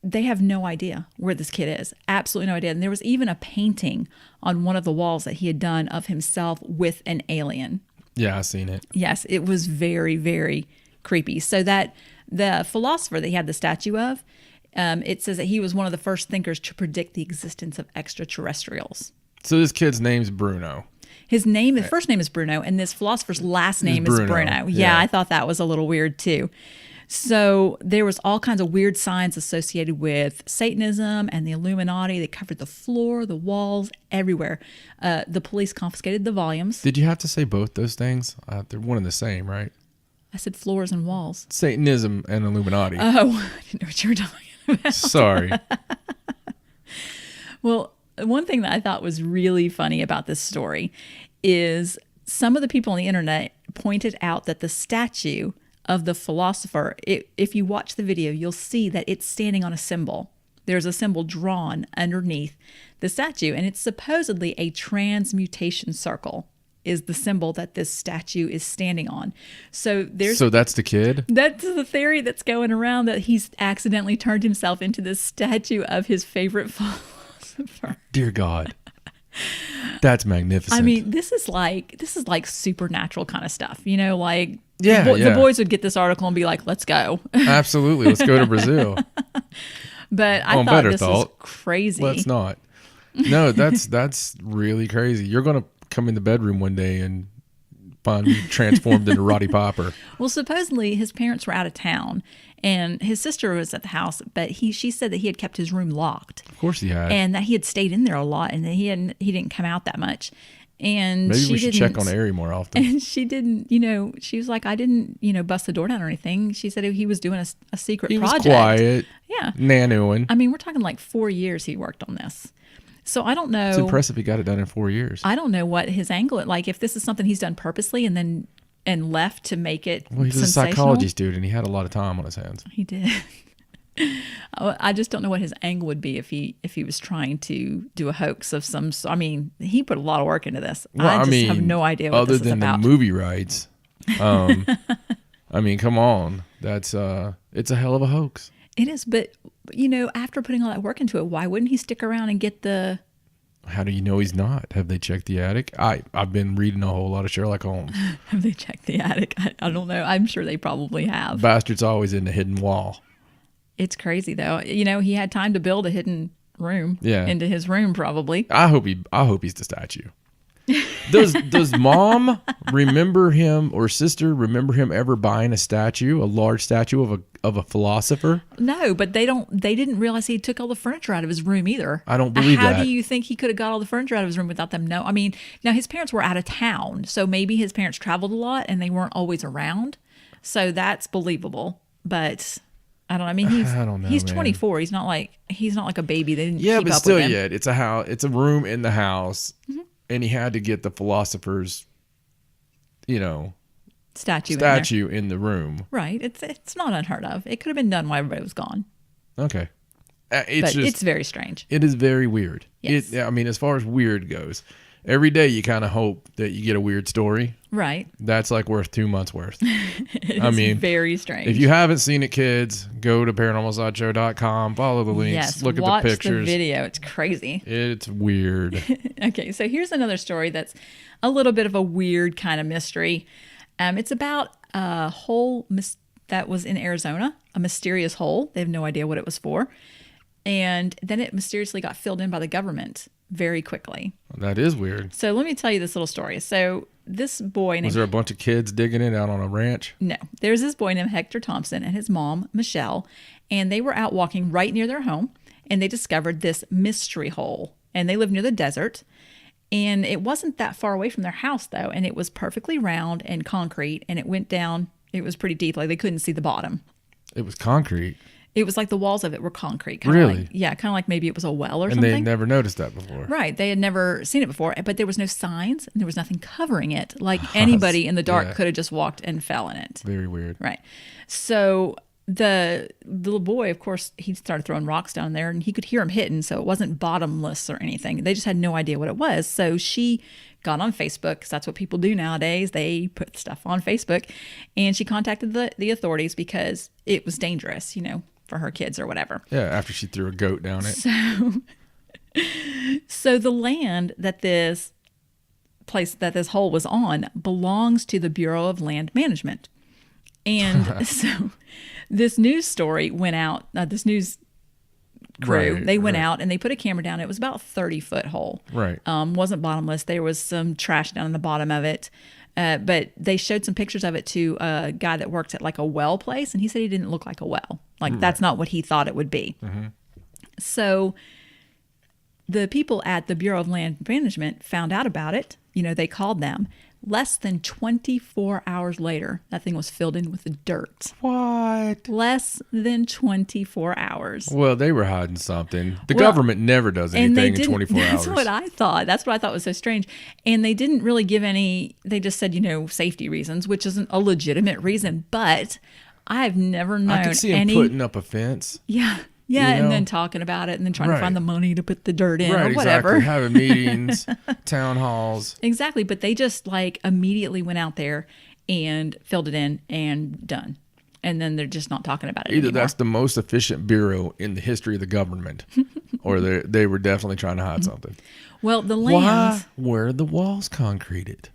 they have no idea where this kid is. Absolutely no idea. And there was even a painting on one of the walls that he had done of himself with an alien. Yeah, I've seen it. Yes, it was very, very creepy. So that the philosopher that he had the statue of, it says that he was one of the first thinkers to predict the existence of extraterrestrials. So this kid's name's Bruno. His first name is Bruno, and this philosopher's last name is Bruno. Yeah, I thought that was a little weird too. So there was all kinds of weird signs associated with Satanism and the Illuminati. They covered the floor, the walls, everywhere. The police confiscated the volumes. Did you have to say both those things? They're one and the same, right? I said floors and walls. Satanism and Illuminati. Oh, I didn't know what you were talking about. Sorry. Well, one thing that I thought was really funny about this story is some of the people on the internet pointed out that the statue of the philosopher, if you watch the video, you'll see that it's standing on a symbol. There's a symbol drawn underneath the statue, and it's supposedly a transmutation circle is the symbol that this statue is standing on. So that's the kid? That's the theory that's going around, that he's accidentally turned himself into this statue of his favorite philosopher. Dear God. That's magnificent. I mean, this is like supernatural kind of stuff, like yeah, the boys would get this article and be like, let's go. Absolutely. Let's go to Brazil. But I thought this was crazy. Let's not. No, that's really crazy. You're going to come in the bedroom one day and find me transformed into Roddy Piper. Well, supposedly his parents were out of town and his sister was at the house, but she said that he had kept his room locked. Of course he had. And that he had stayed in there a lot and that he didn't come out that much. And maybe we should check on Ari more often. And she didn't, she was like, I didn't, bust the door down or anything. She said he was doing a secret project. He was quiet. Yeah. Nanoing. I mean, we're talking like 4 years he worked on this. So I don't know. It's impressive he got it done in 4 years. I don't know what his angle is. Like if this is something he's done purposely and left to make it Well, he's a psychology student. He had a lot of time on his hands. He did. I just don't know what his angle would be if he was trying to do a hoax of some. I mean, he put a lot of work into this. Well, I just have no idea what this is about. Other than the movie rights, I mean, come on, it's a hell of a hoax. It is, but after putting all that work into it, why wouldn't he stick around and get the? How do you know he's not? Have they checked the attic? I've been reading a whole lot of Sherlock Holmes. Have they checked the attic? I don't know. I'm sure they probably have. Bastard's always in the hidden wall. It's crazy though. He had time to build a hidden room into his room probably. I hope he's the statue. Does mom remember him or sister remember him ever buying a large statue of a philosopher? No, but they didn't realize he took all the furniture out of his room either. I don't believe that. How do you think he could have got all the furniture out of his room without them? No, I mean, now his parents were out of town, so maybe his parents traveled a lot and they weren't always around. So that's believable, but I don't know. I mean, he's 24. He's not like a baby. They didn't keep up with him. Yeah, but still, it's a house. It's a room in the house. Mm-hmm. And he had to get the philosopher's, statue in the room. Right. It's not unheard of. It could have been done while everybody was gone. Okay. It's very strange. It is very weird. Yes. As far as weird goes, every day you kind of hope that you get a weird story. Right. That's like worth 2 months worth. It's very strange. If you haven't seen it, kids, go to paranormalsideshow.com, follow the links, look at the pictures. Watch the video. It's crazy. It's weird. Okay, so here's another story that's a little bit of a weird kind of mystery. It's about a hole that was in Arizona, a mysterious hole. They have no idea what it was for. And then it mysteriously got filled in by the government very quickly. That is weird. So let me tell you this little story. So this boy... Was there a bunch of kids digging it out on a ranch? No. There's this boy named Hector Thompson and his mom, Michelle, and they were out walking right near their home, and they discovered this mystery hole. And they live near the desert, and it wasn't that far away from their house, though, and it was perfectly round and concrete, and it went down... It was pretty deep, like they couldn't see the bottom. It was concrete? It was like the walls of it were concrete. Really? Kind of like maybe it was a well or something. And they had never noticed that before. Right. They had never seen it before, but there was no signs and there was nothing covering it. Like anybody in the dark could have just walked and fell in it. Very weird. Right. So the little boy, of course, he started throwing rocks down there and he could hear them hitting. So it wasn't bottomless or anything. They just had no idea what it was. So she got on Facebook, because that's what people do nowadays. They put stuff on Facebook, and she contacted the authorities because it was dangerous, for her kids or whatever. Yeah, after she threw a goat down it. So the land that this hole was on belongs to the Bureau of Land Management. And so this news story went out, this news crew, they went out and they put a camera down. It was about a 30-foot hole. Right. Wasn't bottomless. There was some trash down in the bottom of it. But they showed some pictures of it to a guy that worked at like a well place, and he said he didn't look like a well. Like that's not what he thought it would be. Mm-hmm. So the people at the Bureau of Land Management found out about it. They called them. Less than 24 hours later, that thing was filled in with dirt. What? Less than 24 hours. Well, they were hiding something. The government never does anything in 24 hours. That's what I thought. That's what I thought was so strange. And they didn't really give any, they just said, safety reasons, which isn't a legitimate reason. But I've never known I could see him putting up a fence. Yeah. Yeah, and then talking about it and then trying to find the money to put the dirt in or whatever. Exactly. Having meetings, town halls. Exactly. But they just immediately went out there and filled it in and done. And then they're just not talking about it anymore. That's the most efficient bureau in the history of the government, or they were definitely trying to hide something. Well, the land... Why were the walls concreted?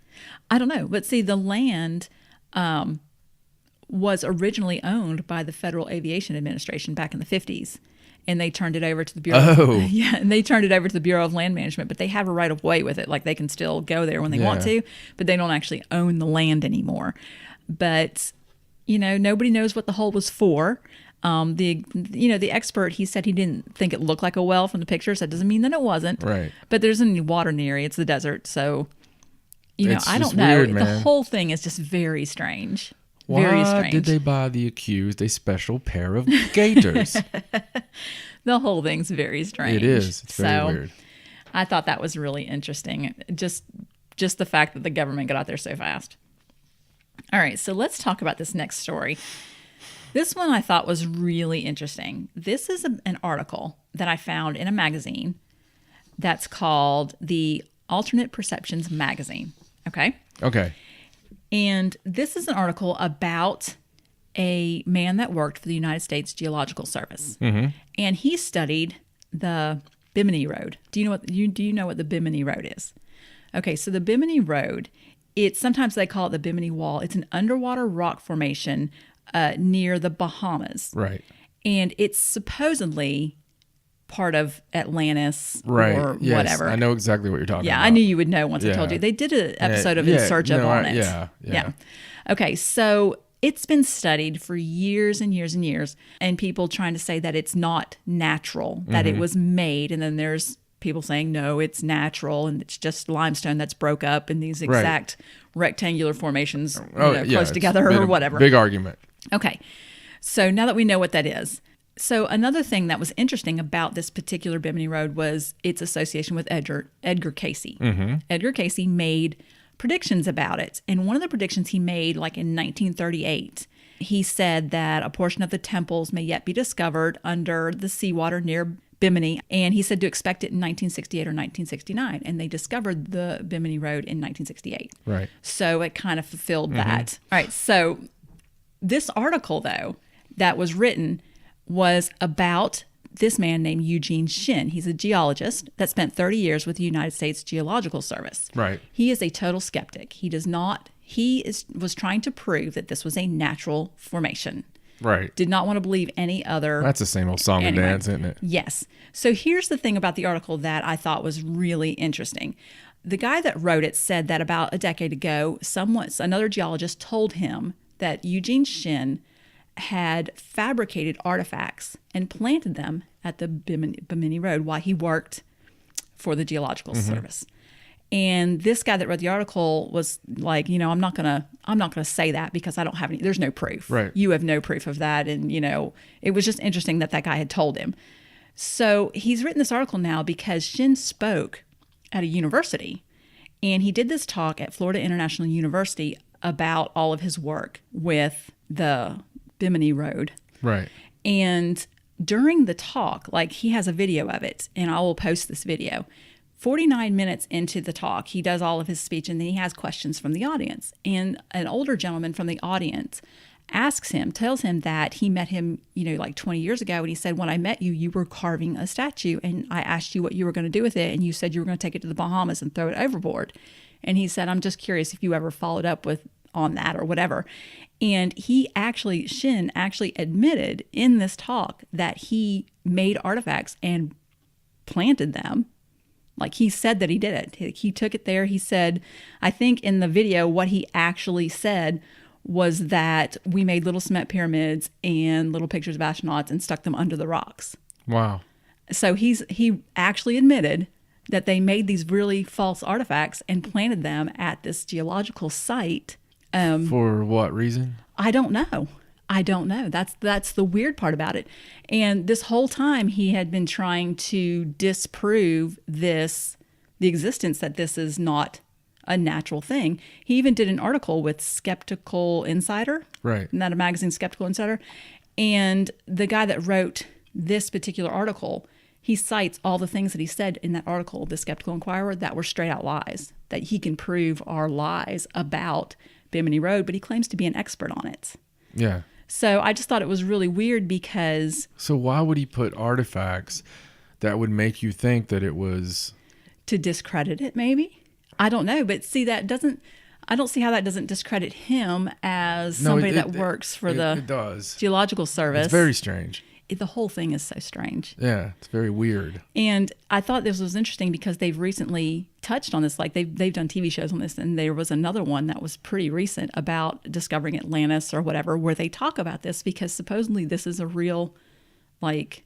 I don't know. But see, the land... was originally owned by the Federal Aviation Administration back in the 50s. And they turned it over to the Bureau. And they turned it over to the Bureau of Land Management, but they have a right of way with it. Like they can still go there when they want to, but they don't actually own the land anymore. But, nobody knows what the hole was for. The expert, he said he didn't think it looked like a well from the pictures. That doesn't mean that it wasn't. Right. But there isn't any water near it. It's the desert. So, I don't know. Weird, man. The whole thing is just very strange. Why very strange. Did they buy the accused a special pair of gaiters? The whole thing's very strange. It is. It's very weird. I thought that was really interesting. Just the fact that the government got out there so fast. All right, so let's talk about this next story. This one I thought was really interesting. This is an article that I found in a magazine that's called the Alternate Perceptions Magazine. Okay? Okay. And this is an article about a man that worked for the United States Geological Service. Mm-hmm. And he studied the Bimini Road. Do you know what the Bimini Road is? Okay, so the Bimini Road, sometimes they call it the Bimini Wall. It's an underwater rock formation near the Bahamas. Right. And it's supposedly part of Atlantis or whatever. I know exactly what you're talking about. Yeah, I knew you would know once I told you. They did an episode of In Search of on it. Yeah. Okay, so it's been studied for years and years and years, and people trying to say that it's not natural, that it was made, and then there's people saying, no, it's natural, and it's just limestone that's broke up in these exact rectangular formations close together or whatever. Big argument. Okay, so now that we know what that is, so another thing that was interesting about this particular Bimini Road was its association with Edgar Cayce. Mm-hmm. Edgar Cayce made predictions about it. And one of the predictions he made, like in 1938, he said that a portion of the temples may yet be discovered under the seawater near Bimini. And he said to expect it in 1968 or 1969. And they discovered the Bimini Road in 1968. Right. So it kind of fulfilled that. All right. So this article, though, that was written was about this man named Eugene Shin. He's a geologist that spent 30 years with the United States Geological Service. Right. He is a total skeptic. Was trying to prove that this was a natural formation. Right. Did not want to believe any other. That's the same old song and dance, isn't it? Yes. So here's the thing about the article that I thought was really interesting. The guy that wrote it said that about a decade ago, another geologist told him that Eugene Shin had fabricated artifacts and planted them at the Bimini Road while he worked for the Geological Service. And this guy that wrote the article was like, I'm not gonna say that because I don't have any. There's no proof. Right. You have no proof of that, and it was just interesting that guy had told him. So he's written this article now because Shin spoke at a university, and he did this talk at Florida International University about all of his work with the Bimini Road. Right. And during the talk, like he has a video of it, and I will post this video. 49 minutes into the talk, he does all of his speech, and then he has questions from the audience. And an older gentleman from the audience tells him that he met him, like 20 years ago. And he said, when I met you, you were carving a statue, and I asked you what you were going to do with it. And you said you were going to take it to the Bahamas and throw it overboard. And he said, I'm just curious if you ever followed up on that or whatever. And Shin actually admitted in this talk that he made artifacts and planted them. Like he said that he did it. He took it there. He said, I think in the video, what he actually said was that we made little cement pyramids and little pictures of astronauts and stuck them under the rocks. Wow. So he actually admitted that they made these really false artifacts and planted them at this geological site. For what reason? I don't know. That's the weird part about it. And this whole time he had been trying to disprove the existence that this is not a natural thing. He even did an article with Skeptical Insider. Right. Isn't that a magazine, Skeptical Insider? And the guy that wrote this particular article, he cites all the things that he said in that article, the Skeptical Inquirer, that were straight out lies, that he can prove are lies about Bimini Road, but he claims to be an expert on it. Yeah. So I just thought it was really weird because... So why would he put artifacts that would make you think that it was... To discredit it, maybe? I don't know. But see, I don't see how that doesn't discredit him as somebody that works for the Geological Service. It's very strange. The whole thing is so strange. Yeah, it's very weird. And I thought this was interesting because they've recently touched on this. Like they've done TV shows on this, and there was another one that was pretty recent about discovering Atlantis or whatever, where they talk about this because supposedly this is a real, right,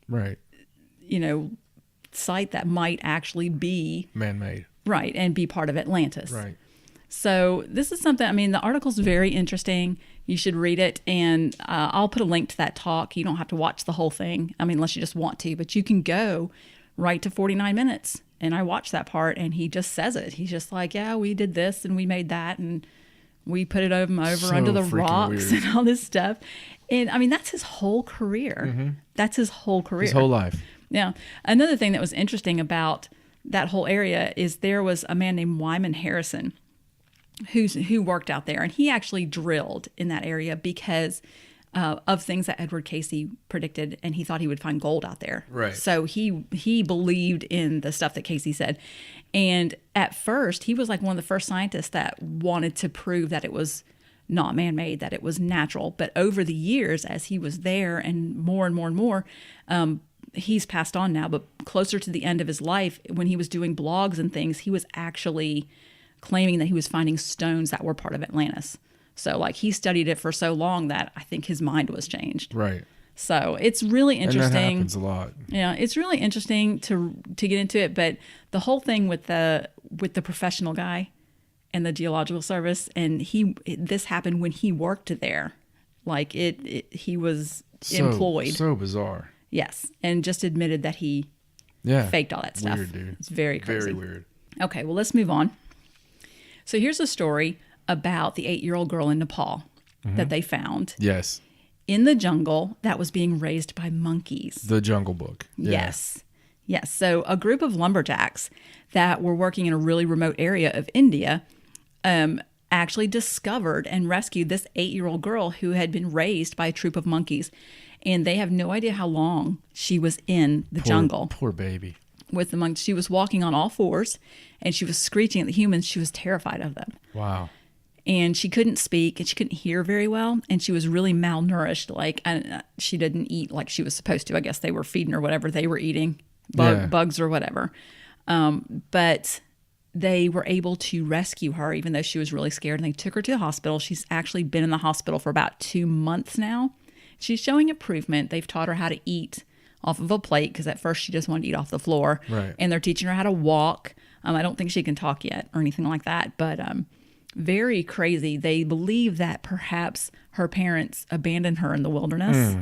site that might actually be man-made, right, and be part of Atlantis. Right. So this is something. The article's very interesting. You should read it, and I'll put a link to that talk. You don't have to watch the whole thing, unless you just want to, but you can go right to 49 minutes. And I watched that part, and he just says it. He's just like, yeah, we did this, and we made that, and we put it over so under the rocks weird. and all this stuff. And, that's his whole career. Mm-hmm. That's his whole career. His whole life. Yeah. Another thing that was interesting about that whole area is there was a man named Wyman Harrison who worked out there, and he actually drilled in that area because of things that Edward Casey predicted, and he thought he would find gold out there. Right. So he believed in the stuff that Casey said, and at first he was like one of the first scientists that wanted to prove that it was not man-made, that it was natural. But over the years, as he was there, and more and more and more, he's passed on now. But closer to the end of his life, when he was doing blogs and things, he was actually claiming that he was finding stones that were part of Atlantis. So he studied it for so long that I think his mind was changed. Right. So it's really interesting. And that happens a lot. Yeah, it's really interesting to get into it. But the whole thing with the professional guy and the Geological Service, and this happened when he worked there. He was employed. So bizarre. Yes, and just admitted that he faked all that stuff. Weird, dude. It's very crazy. Very weird. Okay, well, let's move on. So here's a story about the 8-year-old girl in Nepal that they found. Yes. In the jungle that was being raised by monkeys. The Jungle Book. Yeah. Yes. So a group of lumberjacks that were working in a really remote area of India actually discovered and rescued this 8-year-old girl who had been raised by a troop of monkeys. And they have no idea how long she was in the jungle. Poor baby. With the monkeys. She was walking on all fours, and she was screeching at the humans. She was terrified of them. Wow. And she couldn't speak, and she couldn't hear very well, and she was really malnourished. She didn't eat like she was supposed to. I guess they were feeding her whatever they were eating, bugs or whatever. But they were able to rescue her, even though she was really scared, and they took her to the hospital. She's actually been in the hospital for about 2 months now. She's showing improvement. They've taught her how to eat off of a plate, because at first she just wanted to eat off the floor. Right. And they're teaching her how to walk. I don't think she can talk yet or anything like that, but very crazy. They believe that perhaps her parents abandoned her in the wilderness.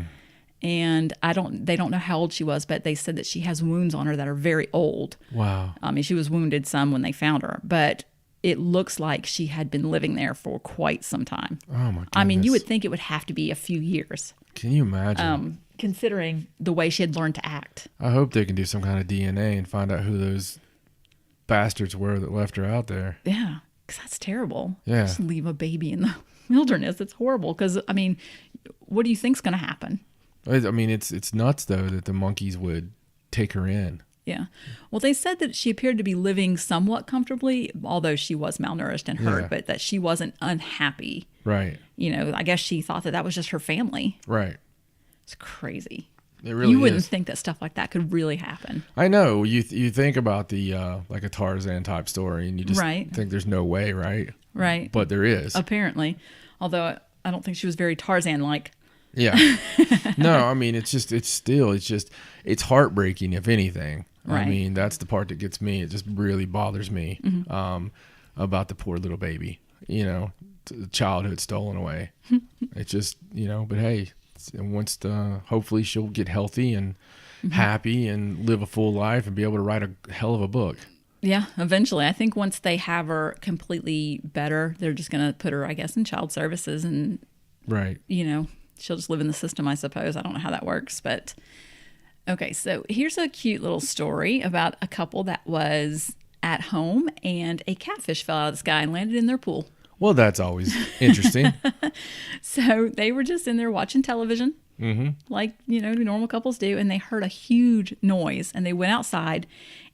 And they don't know how old she was, but they said that she has wounds on her that are very old. Wow. She was wounded some when they found her, but it looks like she had been living there for quite some time. Oh my goodness. I mean, you would think it would have to be a few years. Can you imagine? Considering the way she had learned to act. I hope they can do some kind of DNA and find out who those bastards were that left her out there. Yeah, because that's terrible. Yeah. Just leave a baby in the wilderness. It's horrible because, I mean, what do you think's going to happen? I mean, it's nuts, though, that the monkeys would take her in. Yeah. Well, they said that she appeared to be living somewhat comfortably, although she was malnourished and hurt, but that she wasn't unhappy. Right. You know, I guess she thought that that was just her family. Right. It's crazy. It really You wouldn't is. think that stuff like that could really happen. I know. You think about the like a Tarzan type story, and you just Right. think there's no way, right? Right. But there is. Apparently. Although I don't think she was very Tarzan-like. Yeah. No, I mean, it's heartbreaking, if anything. Right. I mean, that's the part that gets me. It just really bothers me about the poor little baby, you know, childhood stolen away. It's just, you know, but hey, hopefully she'll get healthy and happy and live a full life and be able to write a hell of a book. Yeah, eventually. I think once they have her completely better, they're just going to put her, I guess, in child services and, Right. you know, she'll just live in the system, I suppose. I don't know how that works, but okay. So here's a cute little story about a couple that was at home and a catfish fell out of the sky and landed in their pool. Well, that's always interesting. So they were just in there watching television, like, you know, normal couples do, and they heard a huge noise, and they went outside,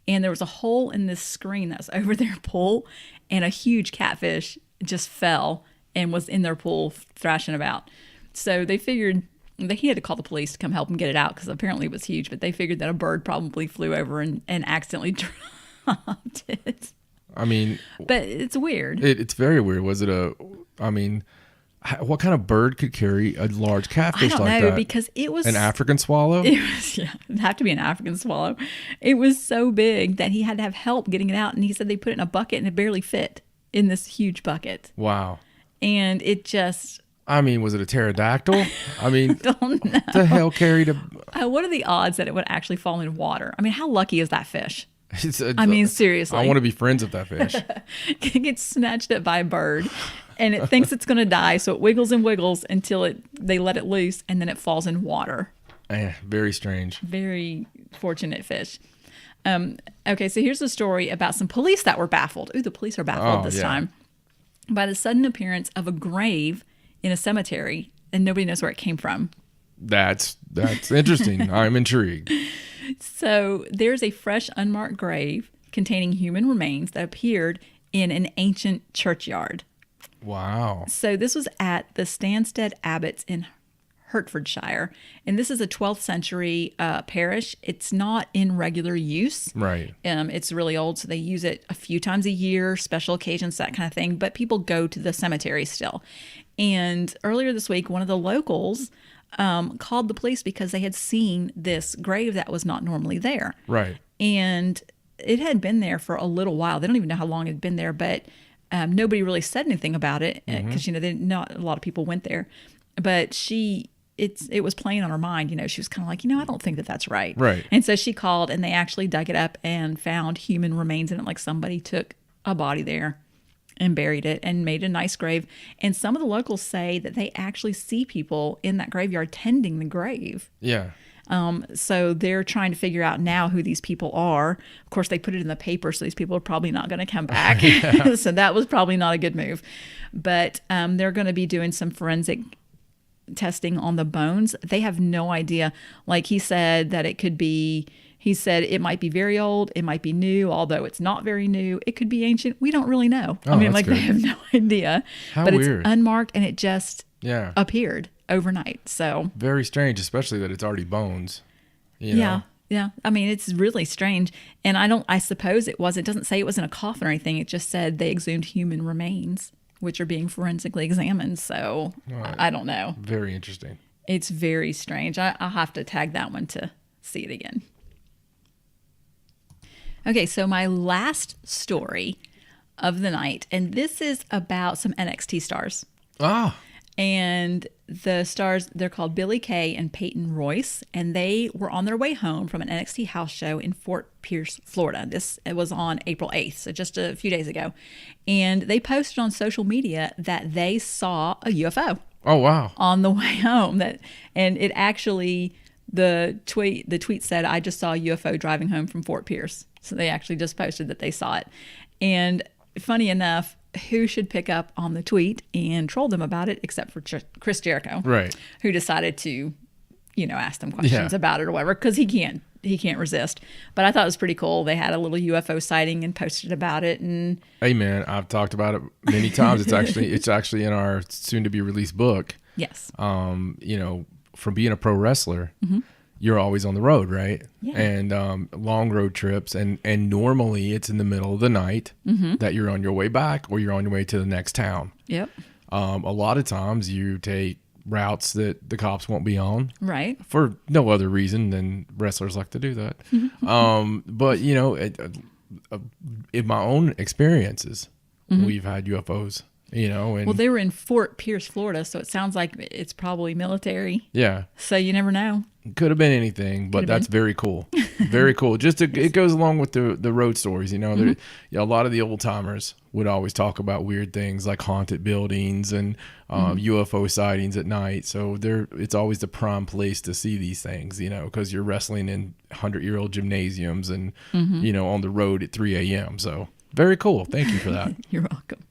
and there was a hole in this screen that was over their pool, and a huge catfish just fell and was in their pool thrashing about. So they figured that he had to call the police to come help him get it out because apparently it was huge, but they figured that a bird probably flew over and accidentally dropped it. I mean, But it's weird. it's very weird. Was it what kind of bird could carry a large catfish I don't like know that? because it was An African swallow? It was, yeah, it'd have to be an African swallow. It was so big that he had to have help getting it out. And he said they put it in a bucket and it barely fit in this huge bucket. Wow. And it just, I mean, was it a pterodactyl? I mean, don't know. what the hell carried a... What are the odds that it would actually fall in water? I mean, how lucky is that fish? I mean, seriously. I want to be friends with that fish. It gets snatched up by a bird and it thinks it's going to die. So it wiggles and wiggles until they let it loose and then it falls in water. Very strange. Very fortunate fish. Okay, so here's a story about some police that were baffled. Ooh, the police are baffled this time by the sudden appearance of a grave in a cemetery, and nobody knows where it came from. That's interesting. I'm intrigued. So there's a fresh, unmarked grave containing human remains that appeared in an ancient churchyard. Wow. So this was at the Stanstead Abbots in Hertfordshire, and this is a 12th century parish. It's not in regular use. Right. It's really old, so they use it a few times a year, special occasions, that kind of thing. But people go to the cemetery still. And earlier this week, one of the locals called the police because they had seen this grave that was not normally there. Right. And it had been there for a little while. They don't even know how long it had been there, but nobody really said anything about it because, you know, not a lot of people went there. But it was playing on her mind. You know, she was kind of like, you know, I don't think that that's right. Right. And so she called and they actually dug it up and found human remains in it. Like somebody took a body there and buried it and made a nice grave. And some of the locals say that they actually see people in that graveyard tending the grave. Yeah. So they're trying to figure out now who these people are. Of course, they put it in the paper, so these people are probably not going to come back. So that was probably not a good move. But they're going to be doing some forensic testing on the bones. They have no idea. Like he said that he said it might be very old, it might be new, although it's not very new. It could be ancient. We don't really know. Oh, I mean, that's like good. they have no idea. How but weird. It's unmarked and it just Yeah. appeared overnight. So Very strange, especially that it's already bones. You know? Yeah. I mean, it's really strange. And I suppose it doesn't say it was in a coffin or anything. It just said they exhumed human remains, which are being forensically examined. So I don't know. Very interesting. It's very strange. I'll have to tag that one to see it again. Okay, so my last story of the night, and this is about some NXT stars. Ah. And the stars, they're called Billy Kay and Peyton Royce, and they were on their way home from an NXT house show in Fort Pierce, Florida. It was on April 8th, so just a few days ago. And they posted on social media that they saw a UFO. Oh, wow. On the way home. And it actually, the tweet said, "I just saw a UFO driving home from Fort Pierce." So they actually just posted that they saw it. And funny enough, who should pick up on the tweet and troll them about it except for Chris Jericho, Right? Who decided to, ask them questions about it or whatever, because he can't resist. But I thought it was pretty cool. They had a little UFO sighting and posted about it. And hey, man, I've talked about it many times. It's actually in our soon to be released book. Yes. From being a pro wrestler, you're always on the road, right? Yeah. And long road trips, and normally it's in the middle of the night that you're on your way back or you're on your way to the next town. Yep. A lot of times you take routes that the cops won't be on, Right. for no other reason than wrestlers like to do that. But in my own experiences, we've had UFOs. And Well, they were in Fort Pierce, Florida, so it sounds like it's probably military. yeah, So you never know. could have been anything, but that's very cool. Very cool. It goes along with the road stories. A lot of the old timers would always talk about weird things like haunted buildings and UFO sightings at night. So it's always the prime place to see these things, because you're wrestling in 100-year-old gymnasiums and, on the road at 3 a.m. So very cool. Thank you for that. You're welcome.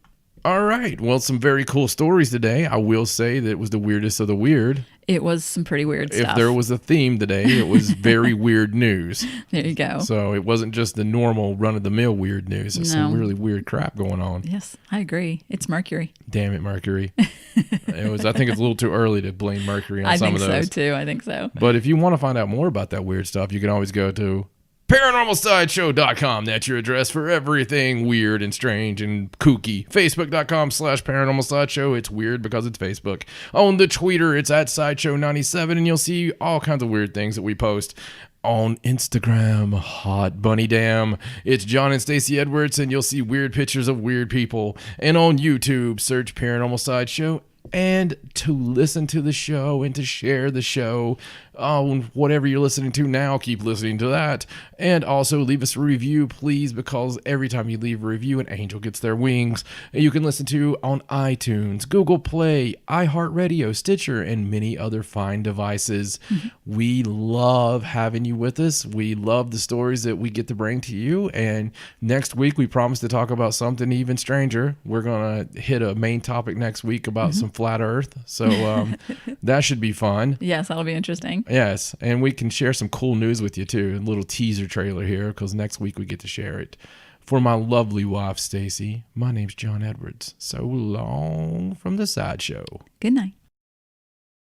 All right. Well, some very cool stories today. I will say that it was the weirdest of the weird. It was some pretty weird stuff. If there was a theme today, it was very weird news. There you go. So it wasn't just the normal run-of-the-mill weird news. There's some really weird crap going on. Yes, I agree. It's Mercury. Damn it, Mercury. I think it's a little too early to blame Mercury on some of those. I think so, too. I think so. But if you want to find out more about that weird stuff, you can always go to ParanormalSideshow.com. That's your address for everything weird and strange and kooky. Facebook.com/ParanormalSideshow. It's weird because it's Facebook. On the Twitter, it's at Sideshow97, and you'll see all kinds of weird things that we post. On Instagram, Hot Bunny Dam, it's John and Stacey Edwards, and you'll see weird pictures of weird people. And on YouTube, search Paranormal Sideshow. And to listen to the show and to share the show on whatever you're listening to now, keep listening to that. And also leave us a review, please, because every time you leave a review, an angel gets their wings. And you can listen to on iTunes, Google Play, iHeartRadio, Stitcher, and many other fine devices. We love having you with us. We love the stories that we get to bring to you. And next week, we promise to talk about something even stranger. We're going to hit a main topic next week about some flat earth. So that should be fun. Yes, that'll be interesting. Yes. And we can share some cool news with you too. A little teaser trailer here because next week we get to share it. For my lovely wife, Stacey, my name's John Edwards. So long from the Sideshow. Good night.